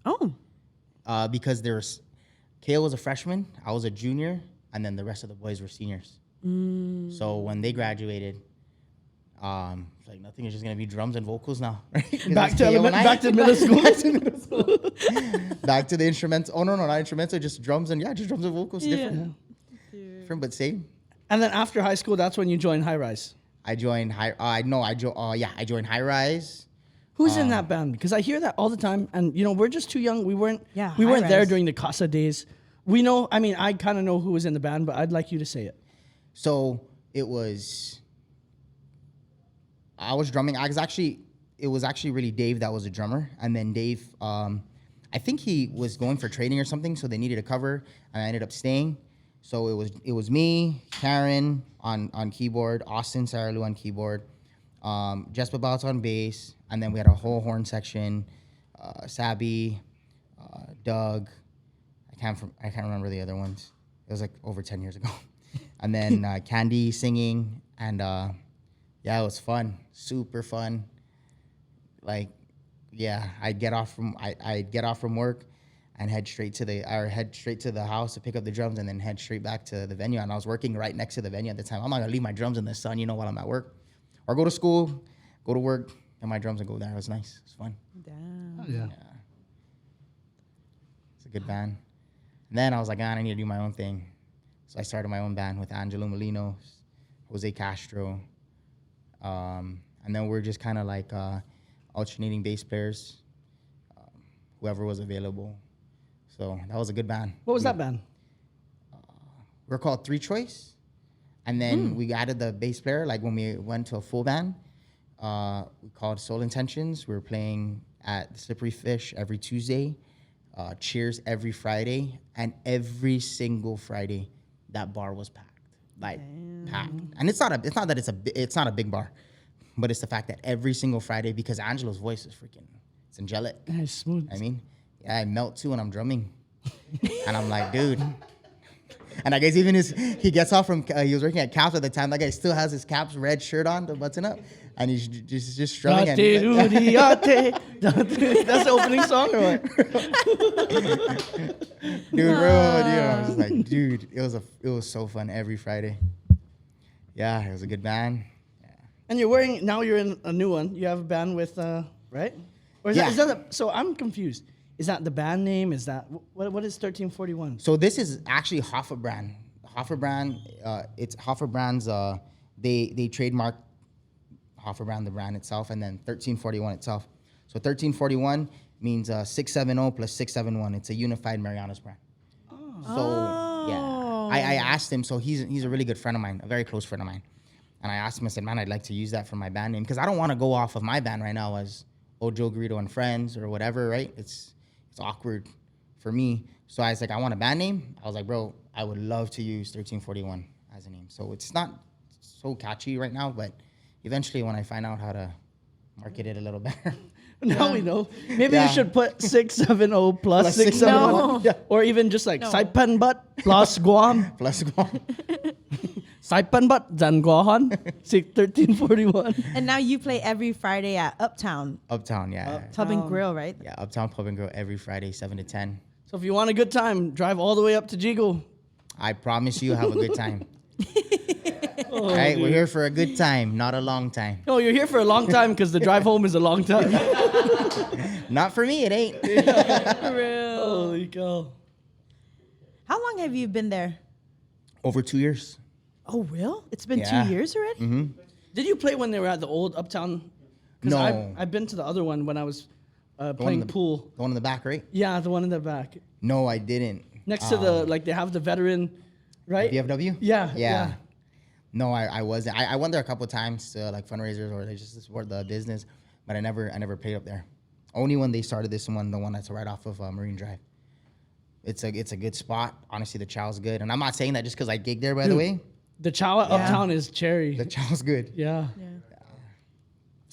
S1: Oh.
S3: Because Kale was a freshman, I was a junior, and then the rest of the boys were seniors. So when they graduated, it's like nothing is just gonna be drums and vocals now. Right?
S2: Back to middle school.
S3: Back to the instruments. Oh no, not instrumental, just drums and just drums and vocals.
S1: Yeah.
S3: Different but same.
S2: And then after high school, that's when you joined High Rise.
S3: I joined I joined High Rise.
S2: Who's in that band? Because I hear that all the time, and we're just too young. We weren't
S1: Yeah,
S2: there
S1: High-Rise.
S2: during the Casa days. We know. I mean, I kind of know who was in the band, but I'd like you to say it.
S3: So it was. I was drumming. It was actually really Dave that was a drummer, and then Dave. I think he was going for training or something, so they needed a cover, and I ended up staying. So it was me, Karen on keyboard, Austin Saralu on keyboard, Jesper Bouts on bass, and then we had a whole horn section, Sabby, Doug. I can't remember the other ones. It was like over 10 years ago. And then Candy singing, and yeah, it was fun, super fun. Like, yeah, I'd get off from work and head straight to the house to pick up the drums and then head straight back to the venue. And I was working right next to the venue at the time. I'm not gonna leave my drums in the sun, while I'm at work, or go to school, go to work, and my drums and go there. It was nice. It was fun.
S1: Damn.
S2: Oh, yeah.
S3: It's a good band. And then I was like, I need to do my own thing. So I started my own band with Angelo Molino, Jose Castro, and then we're just kind of like alternating bass players, whoever was available. So that was a good band.
S2: What was that band?
S3: We're called Three Choice, and then we added the bass player. Like when we went to a full band, we called Soul Intentions. We were playing at the Slippery Fish every Tuesday, Cheers every Friday, and every single Friday that bar was packed, packed. And it's not a big bar, but it's the fact that every single Friday, because Angelo's voice is it's angelic.
S2: It's smooth.
S3: I mean, yeah, I melt too when I'm drumming, and I'm like, dude. And I guess even he gets off from, he was working at Caps at the time. That guy still has his Caps red shirt on, the button up, and he's just strumming. That's
S2: the opening song, or what?
S3: Dude, bro, I was like, dude, it was so fun every Friday. Yeah, it was a good band. Yeah.
S2: And you're in a new one. You have a band with, right? Or is that so I'm confused. Is that the band name? Is that what is 1341?
S3: So this is actually Hoffa brand. Hoffa brand, it's Hoffa brands. They trademarked Hoffa brand, the brand itself, and then 1341 itself. So 1341 means 670 plus 671. It's a unified Marianas brand. So yeah, I asked him. So he's a really good friend of mine, a very close friend of mine, and I asked him. I said, man, I'd like to use that for my band name because I don't want to go off of my band right now as Ojo, Garrido, and Friends or whatever. Right? It's awkward for me. So I was like, I want a band name. I was like, bro, I would love to use 1341 as a name. So it's not so catchy right now, but eventually when I find out how to market it a little better.
S2: Now we know. Maybe you should put 670 plus 671.
S1: No.
S2: Yeah. Or even just like Saipan Bat plus Guam.
S3: Plus Guam.
S2: Saipan Bat Zan Guahan. 1341.
S1: And now you play every Friday at Uptown.
S3: Uptown, yeah.
S1: Pub and Grill, right?
S3: Yeah, Uptown Pub and Grill every Friday, 7 to 10.
S2: So if you want a good time, drive all the way up to Jigo.
S3: I promise you, have a good time. All right, we're here for a good time, not a long time.
S2: No, you're here for a long time because the drive home is a long time.
S3: Not for me, it ain't.
S1: For real.
S2: Holy cow.
S1: How long have you been there?
S3: Over 2 years.
S1: Oh, real? It's been
S3: Yeah.
S1: 2 years already?
S3: Mm-hmm.
S2: Did you play when they were at the old Uptown?
S3: No.
S2: I've been to the other one when I was playing pool.
S3: The one in the back, right?
S2: Yeah, the one in the back.
S3: No, I didn't.
S2: Next to they have the veteran, right?
S3: BFW?
S2: Yeah.
S3: No, I wasn't. I went there a couple of times to like fundraisers or they just support the business, but I never played up there. Only when they started this one, the one that's right off of Marine Drive. It's a good spot. Honestly, the chow's good, and I'm not saying that just because I gigged there. By the way,
S2: the chow at Uptown is cherry.
S3: the chow's good.
S2: Yeah.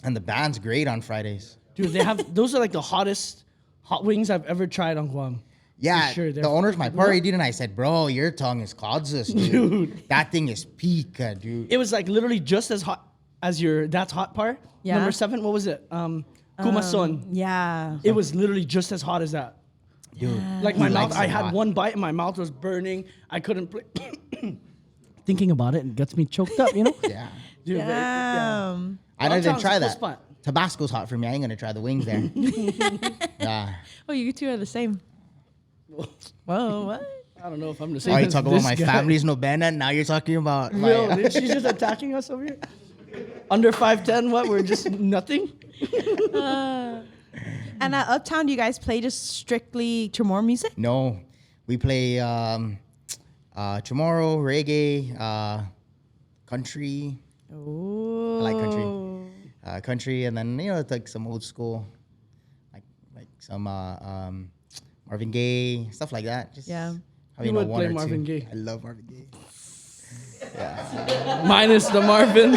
S3: And the band's great on Fridays.
S2: Dude, they have those are like the hottest hot wings I've ever tried on Guam.
S3: Yeah,
S2: sure,
S3: the owner's my party dude, and I said, bro, your tongue is cloudless, dude. That thing is peak, dude.
S2: It was like literally just as hot as that's hot part.
S1: Yeah.
S2: Number 7, what was it? Kumason.
S1: Yeah.
S2: It was literally just as hot as that.
S3: Dude.
S2: Like my mouth,
S3: likes
S2: I
S3: it
S2: had
S3: hot.
S2: one bite and my mouth was burning. I couldn't play. Thinking about it, it gets me choked up, you know?
S3: Yeah.
S2: Dude,
S1: Damn.
S3: I didn't even
S2: Uptown's
S3: try
S2: a cool
S3: that.
S2: spot.
S3: Tabasco's hot for me. I ain't gonna try the wings there. Yeah.
S1: Oh, you two are the same. Whoa, what?
S2: I don't know if I'm the same.
S3: Oh, you
S2: as
S3: talk about
S2: this
S3: my
S2: guy.
S3: family's no banda. Now you're talking about
S2: Real,
S3: my.
S2: dude, she's just attacking us over here. Under 5'10", what? We're just nothing?
S1: And at Uptown, do you guys play just strictly Chamorro music?
S3: No, We play Chamorro, reggae, country.
S1: Ooh.
S3: I like country. Country, and then it's like some old school, like some Marvin Gaye, stuff like that. Just
S1: Yeah.
S2: You would play Marvin Gaye.
S3: I love Marvin Gaye. Yeah.
S2: Minus the Marvin.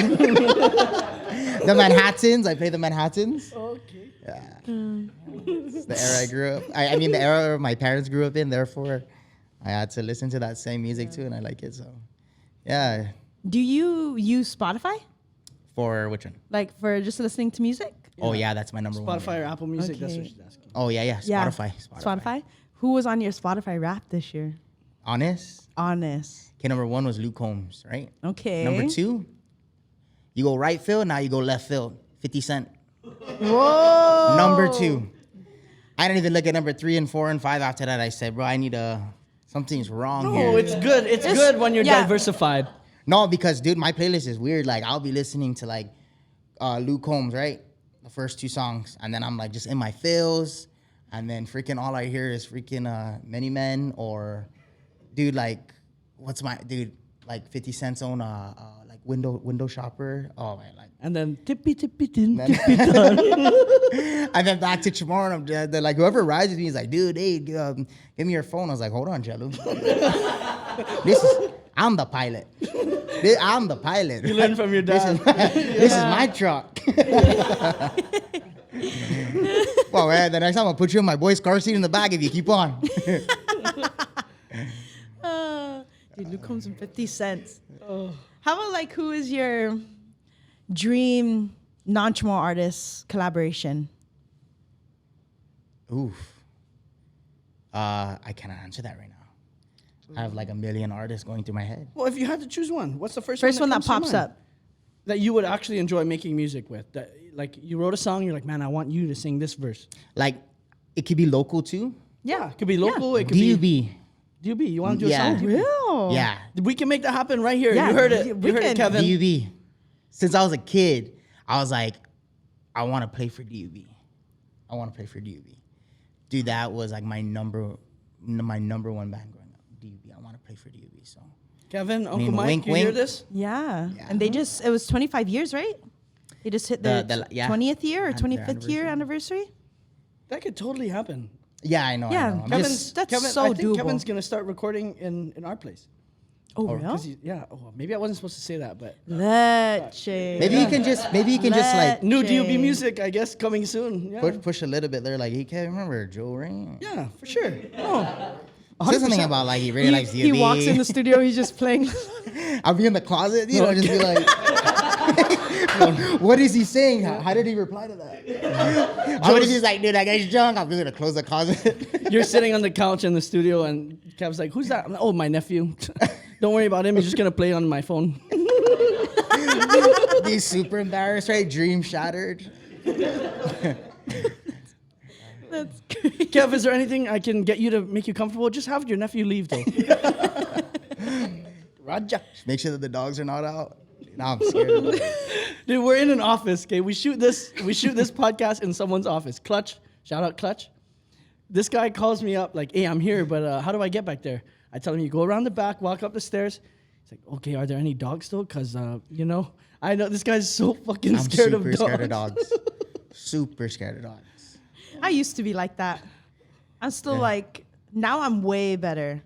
S3: The Manhattans. I play the Manhattans.
S2: Okay.
S3: Yeah. It's the era I grew up. I mean, the era my parents grew up in. Therefore, I had to listen to that same music too, and I like it. So, yeah.
S1: Do you use Spotify?
S3: For which one?
S1: Like for just listening to music?
S3: Oh yeah, that's my number one.
S2: Spotify or Apple Music. That's what
S1: Okay.
S2: she's asking.
S3: Oh yeah. Spotify.
S1: Who was on your Spotify rap this year?
S3: Honest.
S1: Honest.
S3: Okay, number one was Luke Combs, right?
S1: Okay.
S3: Number two, you go right field, now you go left field. 50 Cent.
S1: Whoa.
S3: Number two. I didn't even look at number 3 and 4 and 5 after that. I said, bro, something's wrong here.
S2: No, it's good. It's good when you're diversified.
S3: No, because, dude, my playlist is weird. Like, I'll be listening to, like, Luke Combs, right? The first 2 songs. And then I'm, like, just in my feels. And then freaking all I hear is freaking Many Men or, dude, like, like 50 Cent's own, like, window shopper. Oh, man, like.
S2: And then tippy tin, tippy ton.
S3: And then back to Chamorro, and they're like, whoever rides with me is like, dude, hey, give me your phone. I was like, hold on, Jello. I'm the pilot. I'm the pilot.
S2: You learned from your dad.
S3: This is my truck. Well, man, the next time I'll put you in my boy's car seat in the back if you keep on.
S1: Dude, Luke Combs and 50 Cents. How about like who is your dream non-Chamorro artist collaboration?
S3: Oof. I cannot answer that right now. I have like a million artists going through my head.
S2: Well, if you had to choose one, what's the first
S1: one that
S2: comes to
S1: pops
S2: mind
S1: up?
S2: That you would actually enjoy making music with? That, like, you wrote a song, you're like, man, I want you to sing this verse.
S3: Like, it could be local too.
S2: Yeah, it could be local. It could
S3: DUB.
S2: be DUB. You want to do a song?
S1: Real?
S3: Yeah.
S2: We can make that happen right here.
S1: Yeah,
S2: you heard it.
S1: we
S2: You heard it,
S1: can.
S2: Kevin.
S3: DUB. Since I was a kid, I was like, I want to play for DUB. I want to play for DUB. Dude, that was like my number one band growing up. DUB. I want to play for DUB. So,
S2: Kevin, Uncle Mike,
S3: wink,
S2: you hear
S3: wink.
S2: this?
S1: Yeah. And it was 25 years, right? They just hit the 20th year or 25th year anniversary.
S2: That could totally happen.
S3: yeah, I know.
S1: Yeah.
S3: I know. I'm
S1: Kevin-
S3: just,
S1: that's
S2: Kevin,
S1: so
S2: I think
S1: doable.
S2: Kevin's gonna start recording in our place.
S1: Oh,
S3: Or-
S1: really?
S2: 'Cause yeah. Oh, maybe I wasn't supposed to say that, but
S1: Leche.
S3: maybe you can just like
S2: new
S1: Jay.
S2: DUB music, I guess, coming soon. Yeah.
S3: push a little bit there. Like, he can't remember Joe Ring.
S2: Yeah, for sure. Oh,
S3: Say something about like he really likes DUB.
S1: He walks in the studio, he's just playing.
S3: I'll be in the closet, just be like, what is he saying? How did he reply to that? What if he's like, dude, that guy's drunk? I'm just gonna close the closet.
S2: you're sitting on the couch in the studio, and Kev's like, "Who's that?" I'm like, "Oh, my nephew. Don't worry about him. He's just gonna play on my phone."
S3: He's super embarrassed, right? Dream shattered.
S1: That's great.
S2: Kev, is there anything I can get you to make you comfortable? Just have your nephew leave, though. Raja.
S3: Make sure that the dogs are not out. Now I'm scared. Of it.
S2: Dude, we're in an office, okay? We shoot this podcast in someone's office. Clutch, shout out Clutch. This guy calls me up like, "Hey, I'm here, but how do I get back there?" I tell him, "You go around the back, walk up the stairs." He's like, "Okay, are there any dogs still? Cause I know this guy's so fucking
S3: I'm
S2: scared of
S3: super
S2: dogs."
S3: scared of dogs. Super scared of dogs.
S1: I used to be like that. I'm still like, now I'm way better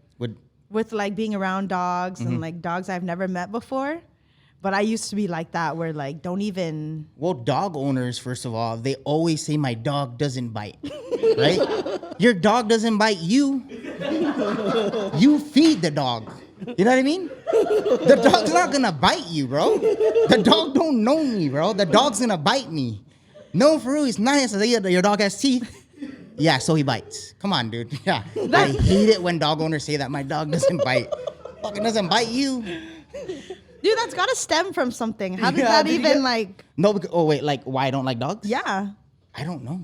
S1: with like being around dogs and like dogs I've never met before. But I used to be like that where like, don't even.
S3: Well, dog owners, first of all, they always say my dog doesn't bite, right? Your dog doesn't bite you. You feed the dog. You know what I mean? The dog's not gonna bite you, bro. The dog don't know me, bro. The dog's gonna bite me. No, for real, it's nice. Your dog has teeth. Yeah, so he bites. Come on, dude. Yeah, I hate it when dog owners say that my dog doesn't bite. Fucking doesn't bite you.
S1: Dude, that's got to stem from something. How did
S2: Yeah,
S1: that
S2: did you
S1: even
S2: get-
S1: like.
S3: No, wait, like why I don't like dogs?
S1: Yeah.
S3: I don't know.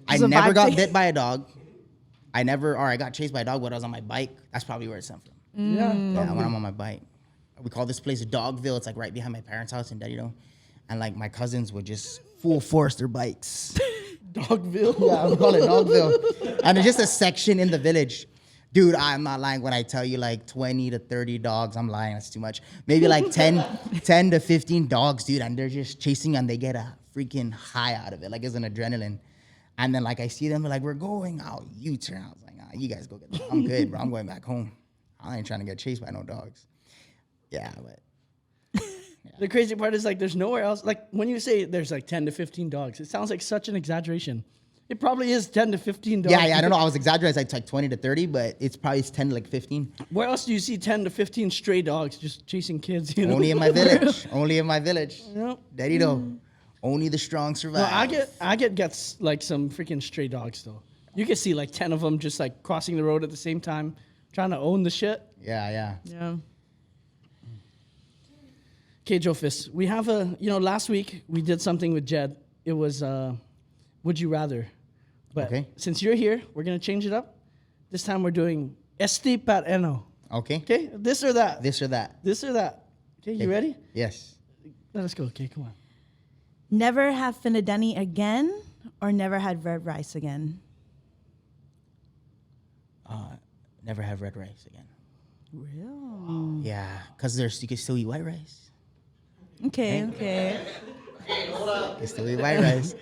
S1: It's
S3: I
S1: a
S3: never
S1: vibe
S3: got
S1: thing.
S3: bit by a dog. I got chased by a dog when I was on my bike. That's probably where it stemmed from.
S2: Yeah.
S3: Yeah, when I'm on my bike. We call this place Dogville. It's like right behind my parents' house in Garrido. And like my cousins would just full force their bikes.
S2: Dogville.
S3: Yeah, we call it Dogville. And it's just a section in the village. Dude, I'm not lying when I tell you like 20 to 30 dogs. I'm lying. That's too much. Maybe like 10 to 15 dogs, dude. And they're just chasing and they get a freaking high out of it. Like it's an adrenaline. And then like I see them like, we're going out. You turn. I was like, you guys go get them. I'm good, bro. I'm going back home. I ain't trying to get chased by no dogs. Yeah, but. Yeah.
S2: The crazy part is like there's nowhere else. Like when you say there's like 10 to 15 dogs, it sounds like such an exaggeration. It probably is 10 to 15 dogs.
S3: Yeah, I don't know. I was exaggerating. It's like 20 to 30, but it's probably 10 to like 15.
S2: Where else do you see 10 to 15 stray dogs just chasing kids? You know?
S3: Only in my village. Only in my village.
S2: Yep.
S3: Daddy though. Only the strong survive.
S2: No, I get gets like some freaking stray dogs though. You can see like 10 of them just like crossing the road at the same time, trying to own the shit.
S3: Yeah.
S1: Yeah.
S2: Okay, Joe Fist, we have last week we did something with Jed. It was Would You Rather. But
S3: Okay.
S2: since you're here, we're going to change it up. This time we're doing Esti Pat Eno.
S3: Okay.
S2: Okay? This or that.
S3: This or that.
S2: This or that. Okay, you ready?
S3: Yes.
S2: Let us go. Okay, come on.
S1: Never have finadeni again or never had red rice again?
S3: Never have red rice again.
S1: Real?
S3: Yeah, because you can still eat white rice.
S1: Okay.
S3: You can still eat white rice.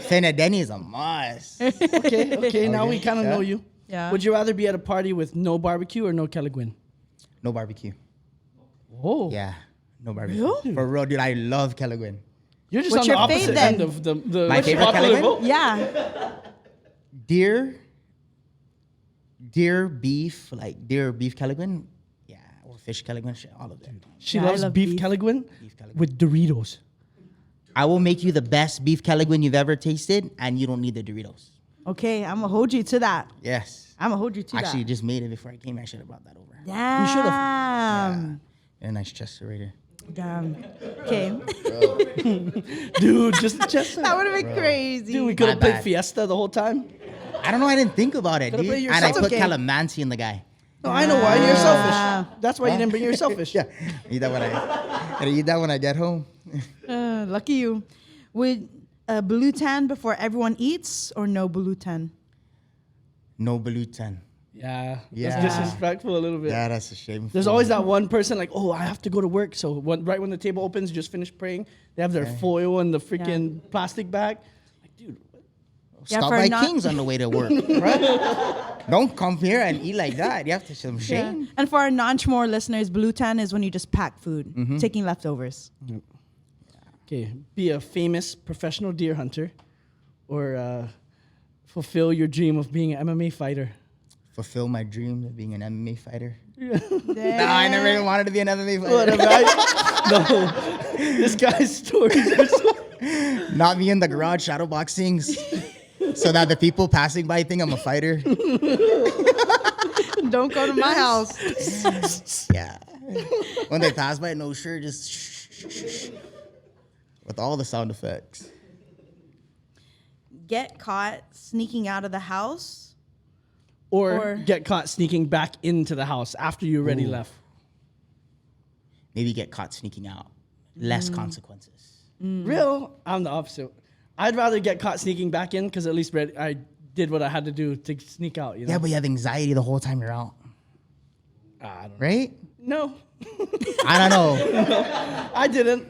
S3: Finadeni is a must.
S2: Okay, now we kind of
S3: Yeah.
S2: know you.
S1: Yeah.
S2: Would you rather be at a party with no barbecue or no Kelligwin?
S3: No barbecue.
S2: Oh.
S3: Yeah, no barbecue.
S1: Real?
S3: For real, dude, I love Kelligwin.
S2: You're just
S1: What's
S2: on the
S1: your fave
S2: opposite
S1: then?
S2: end of the
S3: My favorite
S2: popular
S3: Kelligwin?
S2: vote.
S1: Yeah.
S3: Deer beef Kelligwin. Yeah, or fish Kelligwin, shit, all of them.
S2: She
S1: Yeah, I
S2: loves
S1: love
S2: beef
S1: beef.
S2: Kelligwin
S3: Beef Kelligwin.
S2: with Doritos.
S3: I will make you the best beef Kelligwin you've ever tasted, and you don't need the Doritos.
S1: Okay, I'm going to hold you to that.
S3: Yes.
S1: I'm going to hold you to
S3: Actually, you
S1: that.
S3: just made it before I came. I should have brought that over.
S1: Damn.
S2: should've.
S1: Damn.
S3: And a nice chester right here.
S1: Damn. Okay.
S2: Dude, just
S1: That would have been crazy.
S2: dude, we could have
S3: My
S2: played
S3: bad.
S2: Fiesta the whole time.
S3: I don't know. I didn't think about it,
S2: Could've
S3: dude.
S2: played
S3: And I
S2: yourself.
S3: put
S1: Okay.
S3: calamansi in the guy.
S2: No, I know why. You're
S1: Ah.
S2: selfish. That's why you didn't bring your selfish.
S3: Yeah. Eat that when I get home.
S1: Lucky you. Would Bulutan before everyone eats or no Bulutan?
S3: No balutan.
S2: Yeah.
S3: Yeah.
S2: That's disrespectful a little bit.
S3: Yeah, that's a shame.
S2: There's always that one person like, oh, I have to go to work. So right when the table opens, just finish praying. They have their foil and the freaking plastic bag. Like, dude,
S1: Yeah,
S3: Stop
S1: for
S3: by
S1: not-
S3: Kings on the way to work, right? Don't come here and eat like that. You have to show some shame.
S1: Yeah. And for our non-Chamorro listeners, Bulutan is when you just pack food, taking leftovers.
S2: okay, be a famous professional deer hunter or fulfill your dream of being an MMA fighter.
S3: Fulfill my dream of being an MMA fighter.
S1: Damn.
S3: No, I never even wanted to be an MMA fighter.
S2: What about no? This guy's stories are so.
S3: Not me in the garage shadow boxings, so that the people passing by think I'm a fighter.
S1: Don't go to my house.
S3: Yeah. When they pass by, no shirt, just shh, shh, shh, shh, with all the sound effects.
S1: Get caught sneaking out of the house.
S2: Or get caught sneaking back into the house after you already left.
S3: Maybe get caught sneaking out. Less consequences.
S2: Real? I'm the opposite. I'd rather get caught sneaking back in because at least I did what I had to do to sneak out. You know?
S3: Yeah, but you have anxiety the whole time you're out,
S2: I don't know.
S3: right?
S2: No,
S3: I don't know.
S2: I didn't.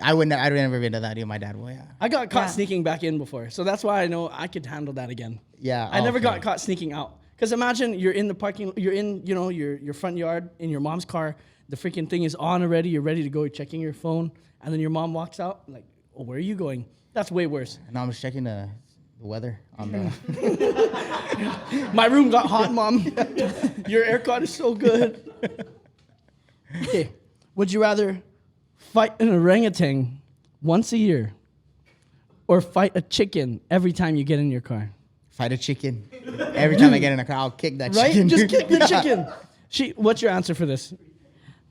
S3: I would never been to that. My dad will. Yeah.
S2: I got caught
S1: Yeah.
S2: sneaking back in before, so that's why I know I could handle that again.
S3: Yeah.
S2: I never
S3: okay.
S2: got caught sneaking out. Because imagine you're in the parking, you're in, your front yard in your mom's car. The freaking thing is on already. You're ready to go. You're checking your phone, and then your mom walks out. Like, oh, where are you going? That's way worse.
S3: And I'm just checking the weather on the.
S2: My room got hot, Mom. Your aircon is so good. Okay. Would you rather fight an orangutan once a year or fight a chicken every time you get in your car?
S3: Fight a chicken. Every time I get in a car, I'll kick that
S2: Right?
S3: chicken.
S2: Just kick the chicken. What's your answer for this?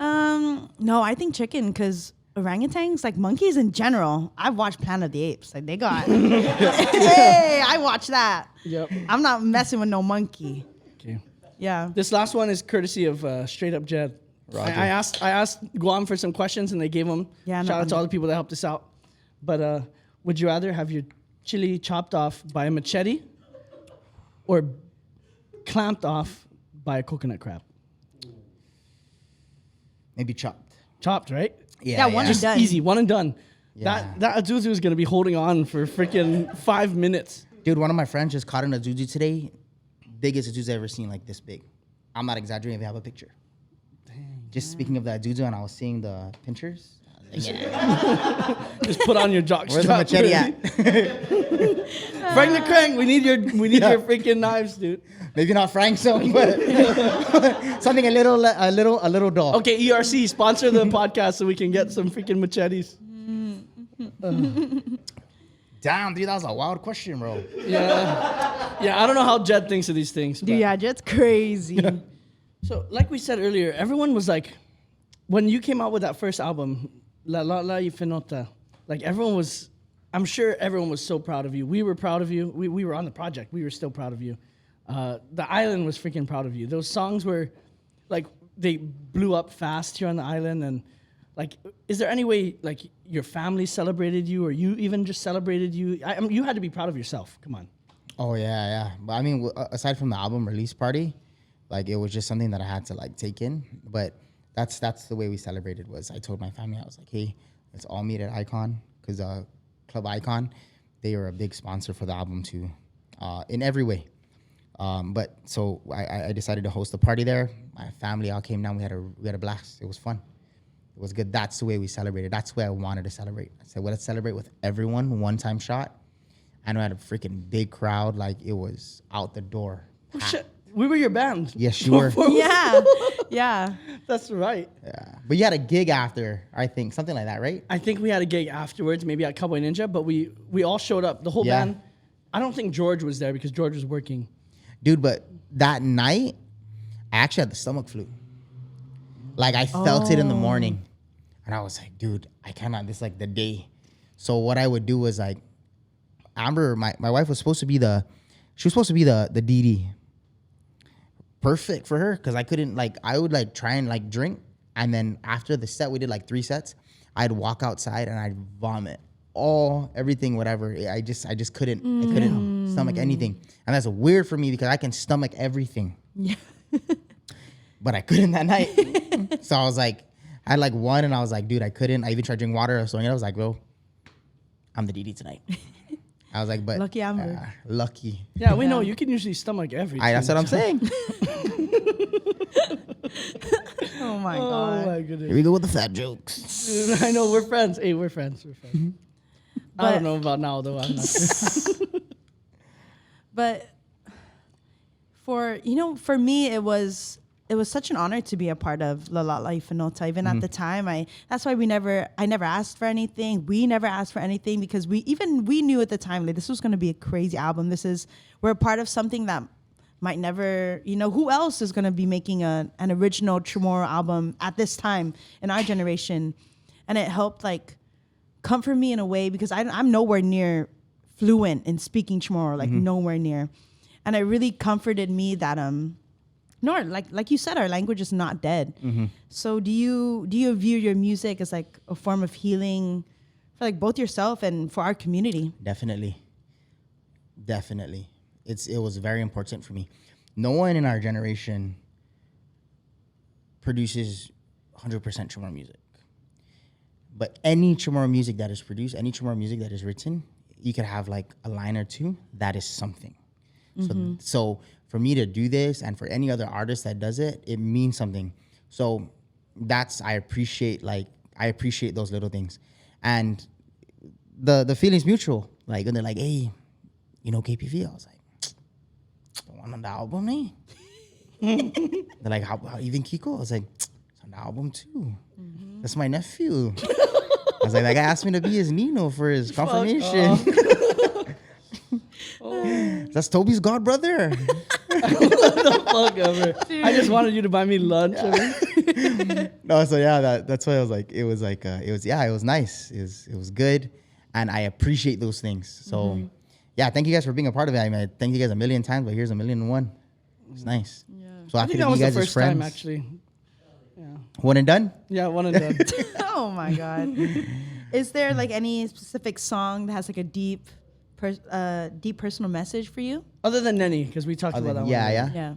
S1: No, I think chicken because orangutans, like monkeys in general, I've watched Planet of the Apes. Like they got, hey, I watched that.
S2: Yep.
S1: I'm not messing with no monkey.
S2: Okay.
S1: Yeah.
S2: This last one is courtesy of Straight Up Jed.
S3: Roger.
S2: I asked Guam for some questions and they gave them.
S1: Yeah,
S2: Shout out to all the people that helped us out. But would you rather have your chili chopped off by a machete or clamped off buy a coconut crab?
S3: Maybe chopped.
S2: Chopped, right?
S1: Yeah, one and
S2: Just
S1: done.
S2: easy, one and done.
S3: Yeah.
S2: That Azuzu is gonna be holding on for freaking 5 minutes.
S3: Dude, one of my friends just caught an Azuzu today. Biggest Azuzu I've ever seen, like this big. I'm not exaggerating if I have a picture. Dang. Just speaking of the Azuzu, and I was seeing the pinchers. I was like, yeah.
S2: Just put on your jock
S3: Where's the
S2: strap.
S3: machete at?
S2: Frank the Crank, we need your freaking knives, dude.
S3: Maybe not Frank Zone, but something a little dull.
S2: Okay, ERC, sponsor the podcast so we can get some freaking machetes.
S3: Damn, dude, that was a wild question, bro.
S2: Yeah, I don't know how Jed thinks of these things.
S1: Dude, yeah, Jet's crazy.
S2: Yeah. So, like we said earlier, everyone was like, when you came out with that first album, La La La y Finota, like everyone was, I'm sure everyone was so proud of you. We were proud of you. We were on the project. We were still proud of you. The island was freaking proud of you. Those songs were, like, they blew up fast here on the island. And, like, is there any way, like, your family celebrated you or you even just celebrated you? I mean, you had to be proud of yourself. Come on.
S3: Oh, yeah. But I mean, aside from the album release party, like, it was just something that I had to, like, take in. But that's the way we celebrated was I told my family, I was like, hey, let's all meet at Icon. Because Club Icon, they were a big sponsor for the album, too, in every way. But so I decided to host a party there. My family all came down. We had a blast. It was fun. It was good. That's the way we celebrated. That's the way I wanted to celebrate. I said, well, let's celebrate with everyone. One-time shot. I know I had a freaking big crowd. Like, it was out the door.
S2: Oh, shit. We were your band.
S3: Yes, you were.
S1: Yeah.
S2: That's right.
S3: Yeah. But you had a gig after, I think. Something like that, right?
S2: I think we had a gig afterwards, maybe at Cowboy Ninja, but we all showed up. The whole band. I don't think George was there because George was working.
S3: Dude, but that night, I actually had the stomach flu. Like, I felt it in the morning. And I was like, dude, I cannot. This is like the day. So what I would do was, like, Amber, my wife was supposed to be the DD. Perfect for her, because I couldn't, like, I would, like, try and, like, drink. And then after the set, we did, like, 3 sets. I'd walk outside and I'd vomit. Everything, whatever. I just couldn't. I couldn't stomach anything. And that's weird for me because I can stomach everything.
S1: Yeah.
S3: But I couldn't that night. So I was like, I had like one and I was like, dude, I couldn't. I even tried drinking water. So I was like, bro, I'm the DD tonight. I was like, but
S1: lucky Amber.
S3: Lucky.
S2: Yeah, we know you can usually stomach everything.
S3: That's what I'm saying.
S1: Oh my god.
S2: Oh my goodness.
S3: Here we go with the fat jokes.
S2: Dude, I know we're friends. Hey, we're friends. I don't know about now though. I'm not sure.
S1: But for me, it was such an honor to be a part of La La La y Finota. Even at the time, that's why I never asked for anything. We never asked for anything because we knew at the time like this was going to be a crazy album. We're a part of something that might never, who else is going to be making an original Chamorro album at this time in our generation? And it helped like comfort me in a way because I'm nowhere near fluent in speaking Chamorro, like nowhere near. And it really comforted me that like you said, our language is not dead. So do you view your music as like a form of healing for like both yourself and for our community? Definitely.
S3: It was very important for me. No one in our generation produces 100% Chamorro music. But any Chamorro music that is produced, any Chamorro music that is written, you could have like a line or two. That is something. So for me to do this and for any other artist that does it, it means something. So I appreciate those little things. And the feeling's mutual. Like when they're like, hey, KPV? I was like, the one on the album, eh? They're like, how even Kiko? I was like, it's on the album too. That's my nephew. I was like, that guy asked me to be his Nino for his confirmation. That's Toby's god brother.
S2: What the fuck ever? I just wanted you to buy me lunch.
S3: No, so yeah, that's why I was like, it was nice. It was good, and I appreciate those things. So yeah, thank you guys for being a part of it. I mean, I thank you guys a million times, but here's 1,000,001. It's nice. Yeah. So
S2: I
S3: after
S2: think that was
S3: you guys
S2: the first
S3: friends,
S2: time actually. Yeah.
S3: One and done.
S2: Yeah, one and done.
S1: Oh my god. Is there like any specific song that has like a deep personal message for you?
S2: Other than Nenny, because we talked about that one.
S3: Yeah.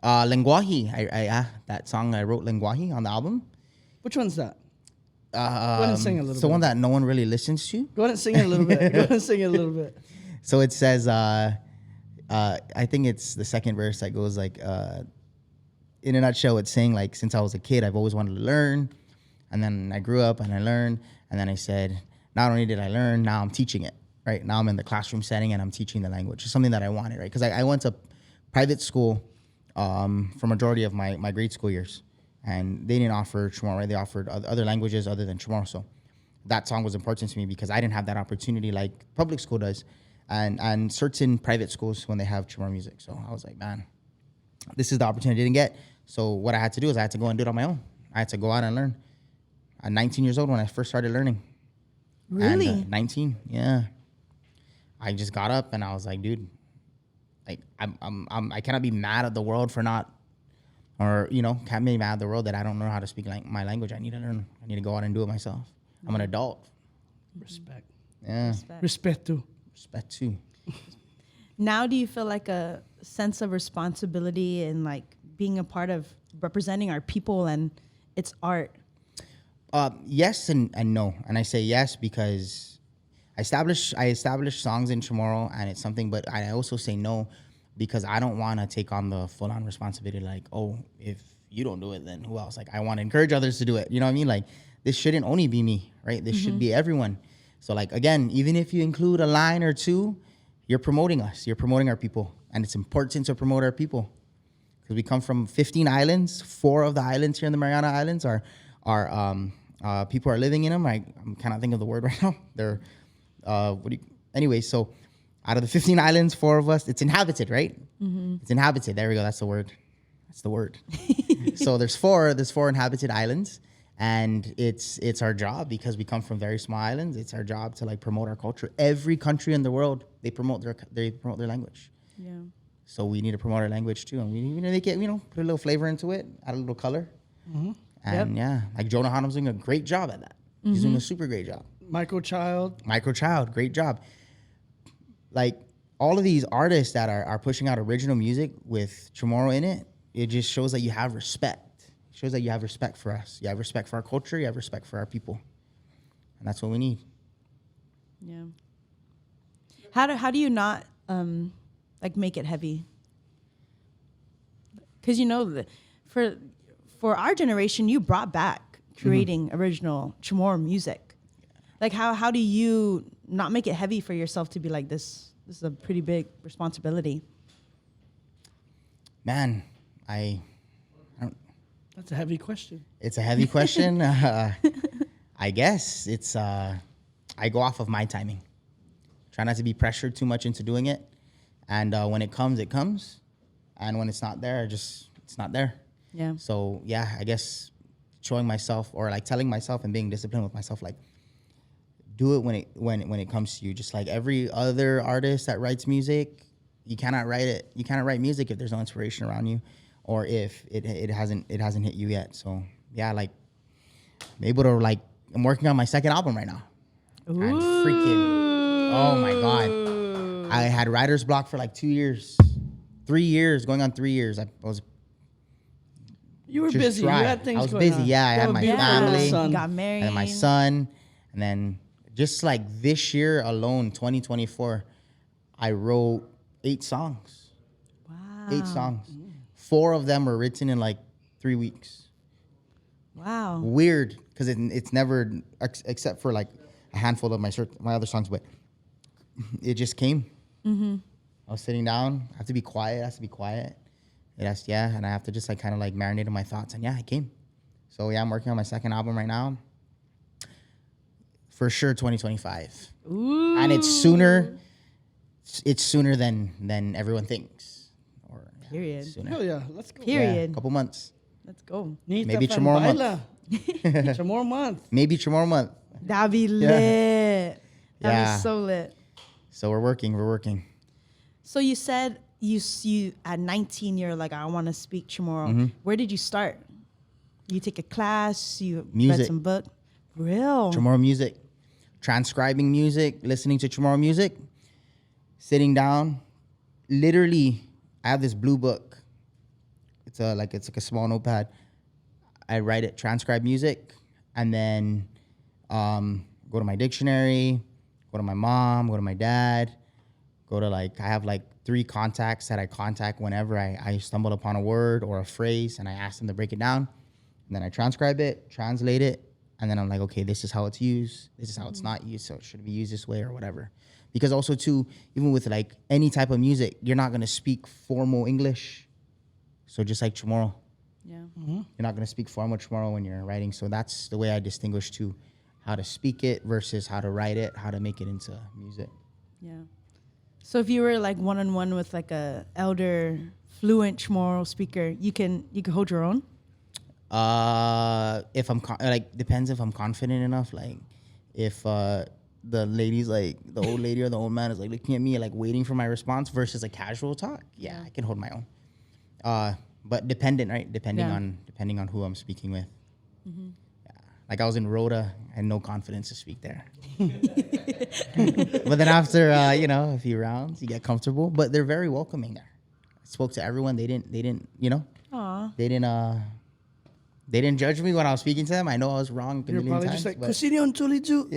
S3: Lenguaje. That song I wrote, Lenguaje, on the album.
S2: Which one's that? Go ahead and sing a little bit.
S3: It's the one that no one really listens to.
S2: Go ahead and sing it a little bit. Go ahead and sing it a little bit.
S3: So it says, I think it's the second verse that goes like, in a nutshell, it's saying like, since I was a kid, I've always wanted to learn. And then I grew up and I learned. And then I said, not only did I learn, now I'm teaching it, right? Now I'm in the classroom setting and I'm teaching the language. It's something that I wanted, right? Because I went to private school for majority of my grade school years. And they didn't offer Chamorro, right? They offered other languages other than Chamorro. So that song was important to me because I didn't have that opportunity like public school does. And certain private schools when they have Chamorro music. So I was like, man, this is the opportunity I didn't get. So what I had to do is I had to go and do it on my own. I had to go out and learn. At 19 years old when I first started learning.
S1: Really?
S3: And, 19, yeah. I just got up and I was like, dude, like I cannot be mad at the world for not, or can't be mad at the world that I don't know how to speak my language. I need to learn. I need to go out and do it myself. I'm an adult.
S2: Respect.
S3: Yeah.
S2: Respect too.
S3: Respect too.
S1: Now, do you feel like a sense of responsibility in like being a part of representing our people and its art?
S3: Yes and no. And I say yes because I established songs in Chamorro and it's something, but I also say no because I don't want to take on the full-on responsibility like, oh, if you don't do it, then who else? Like, I want to encourage others to do it. You know what I mean? Like, this shouldn't only be me, right? This should be everyone. So, like, again, even if you include a line or two, you're promoting us. You're promoting our people. And it's important to promote our people because we come from 15 islands. 4 of the islands here in the Mariana Islands are people are living in them. I'm kind of thinking of the word right now. They're, anyway, so out of the 15 islands, 4 of us, it's inhabited, right? Mm-hmm. It's inhabited. There we go. That's the word. So there's 4 inhabited islands, and it's our job because we come from very small islands. It's our job to like promote our culture. Every country in the world, they promote their language. Yeah. So we need to promote our language too, and we need to make it, put a little flavor into it, add a little color. Mm-hmm. And yeah, like Jonah Hanum's doing a great job at that. He's doing a super great job. Microchild, great job. Like all of these artists that are pushing out original music with Chamorro in it, it just shows that you have respect. It shows that you have respect for us. You have respect for our culture. You have respect for our people. And that's what we need.
S1: Yeah. How do you not like make it heavy? Because for our generation, you brought back creating original Chamorro music. Like, how do you not make it heavy for yourself to be like, this is a pretty big responsibility?
S3: Man, I don't.
S2: That's a heavy question.
S3: It's a heavy question. I guess it's, I go off of my timing. Try not to be pressured too much into doing it. And when it comes, it comes. And when it's not there, it's not there. Yeah. So yeah, I guess showing myself or like telling myself and being disciplined with myself, like do it when it comes to you. Just like every other artist that writes music, you cannot write it. You cannot write music if there's no inspiration around you, or if it hasn't hit you yet. So yeah, like I'm able to like I'm working on my second album right now. Ooh. And freaking oh my god, I had writer's block for like 2 years, 3 years, going on 3 years. I was.
S2: You were busy. You had things going on.
S3: I was busy. Yeah, I had my family.
S1: You got married.
S3: I had my son. And then just like this year alone, 2024, I wrote 8 songs. Wow. 8 songs. 4 of them were written in like 3 weeks.
S1: Wow.
S3: Weird, because it's never, except for like a handful of my other songs, but it just came. Mm-hmm. I was sitting down. I have to be quiet. And I have to just like kind of like marinate in my thoughts. And yeah, it came. So yeah, I'm working on my second album right now. For sure, 2025. Ooh. And it's sooner than everyone thinks. Or yeah,
S1: period.
S3: Sooner.
S2: Hell yeah, let's go.
S1: Period.
S3: Yeah, couple months.
S1: Let's go.
S3: Maybe Chamorro month.
S2: Chamorro month.
S3: Maybe Chamorro month.
S1: That'd be lit. That'd be so lit.
S3: So we're working.
S1: So you said you at 19 you're like, I want to speak Chamorro. Mm-hmm. Where did you start? You take a class, you read some book? Real?
S3: Chamorro music. Transcribing music, listening to Chamorro music, sitting down. Literally, I have this blue book. It's like a small notepad. I write it, transcribe music, and then go to my dictionary, go to my mom, go to my dad, go to I have 3 contacts that I contact whenever I stumble upon a word or a phrase, and I ask them to break it down. And then I transcribe it, translate it, and then I'm like, okay, this is how it's used. This is how it's not used, so it should be used this way or whatever. Because also, too, even with any type of music, you're not going to speak formal English. So just like Chamorro.
S1: Yeah.
S2: Mm-hmm.
S3: You're not going to speak formal Chamorro when you're writing. So that's the way I distinguish, too, how to speak it versus how to write it, how to make it into music.
S1: Yeah. So if you were one-on-one with a elder, fluent Chamorro speaker, you can hold your own?
S3: If I'm depends if I'm confident enough. If the lady's the old lady or the old man is looking at me waiting for my response versus a casual talk, yeah, I can hold my own. But dependent, right? Depending on who I'm speaking with. Mm-hmm. Yeah. I was in Rhoda, I had no confidence to speak there. But then after a few rounds, you get comfortable. But they're very welcoming there. I spoke to everyone. They didn't
S1: Aww.
S3: They didn't judge me when I was speaking to them. I know I was wrong a
S2: You're
S3: million
S2: probably
S3: times.
S2: just Cosinion Tuliju,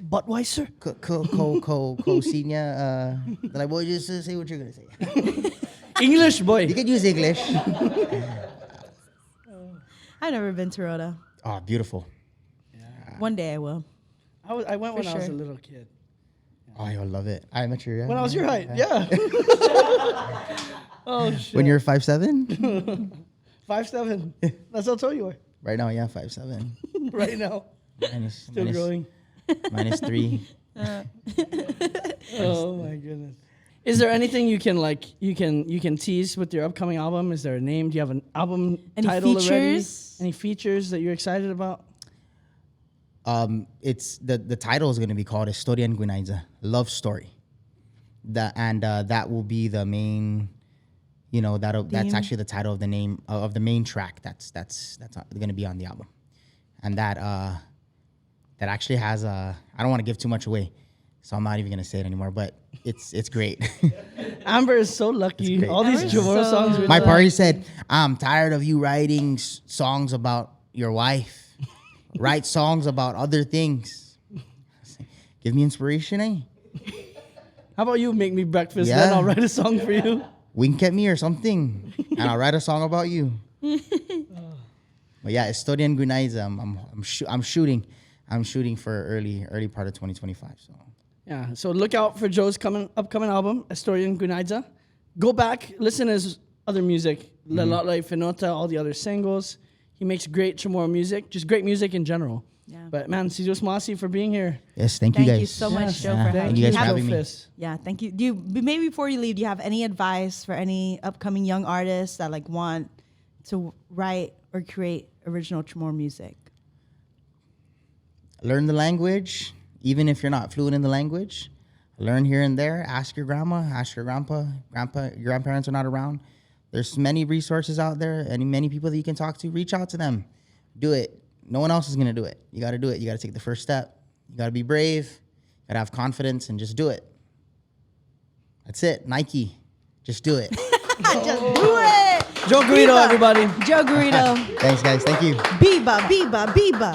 S2: Budweiser.
S3: Cosinia. They're boy, just say what you're going to say.
S2: English, boy.
S3: You can use English.
S1: I've never been to Rhoda.
S3: Oh, beautiful.
S1: Yeah. One day I will.
S2: I went when I was a
S1: sure.
S2: little kid.
S3: Oh, you'll love it. I met you.
S2: When I was your height, yeah. Oh, shit.
S3: When you're 5'7"?
S2: 5'7". That's how tall you are.
S3: Right now, yeah, 5'7".
S2: Right now. Still growing.
S3: -3.
S2: Oh my goodness. Is there anything you can tease with your upcoming album? Is there a name? Do you have an album title already? Any features that you're excited about?
S3: It's the title is going to be called Historia en Guinaiza, Love Story. That will be the main, that's actually the title of the name of the main track. That's going to be on the album, and that actually has I don't want to give too much away, so I'm not even going to say it anymore. But it's great.
S2: Amber is so lucky. All these Chamorro songs.
S3: My party said, "I'm tired of you writing songs about your wife. Write songs about other things. Give me inspiration, eh?
S2: How about you make me breakfast, then I'll write a song for you.
S3: Wink at me or something, and I'll write a song about you." But yeah, Historia en Guinaiza. I'm shooting for early part of 2025. So
S2: yeah, so look out for Joe's upcoming album, Historia en Guinaiza. Go back, listen to his other music, La La La Finota, all the other singles. He makes great Chamorro music, just great music in general. Yeah. But man, Sidious Masi for being here.
S3: Yes, thank you guys.
S1: Thank you so much, Joe, for having
S3: Thank you guys for having me.
S1: Yeah, thank you. Maybe before you leave, do you have any advice for any upcoming young artists that want to write or create original Chamorro music?
S3: Learn the language, even if you're not fluent in the language. Learn here and there. Ask your grandma, ask your grandpa. Your grandparents are not around. There's many resources out there and many people that you can talk to. Reach out to them. Do it. No one else is going to do it. You got to do it. You got to take the first step. You got to be brave. You got to have confidence and just do it. That's it. Nike. Just do it.
S1: Just do it.
S2: Joe Garrido, everybody.
S1: Joe Garrido.
S3: Thanks, guys. Thank you.
S1: Biba, Biba, Biba.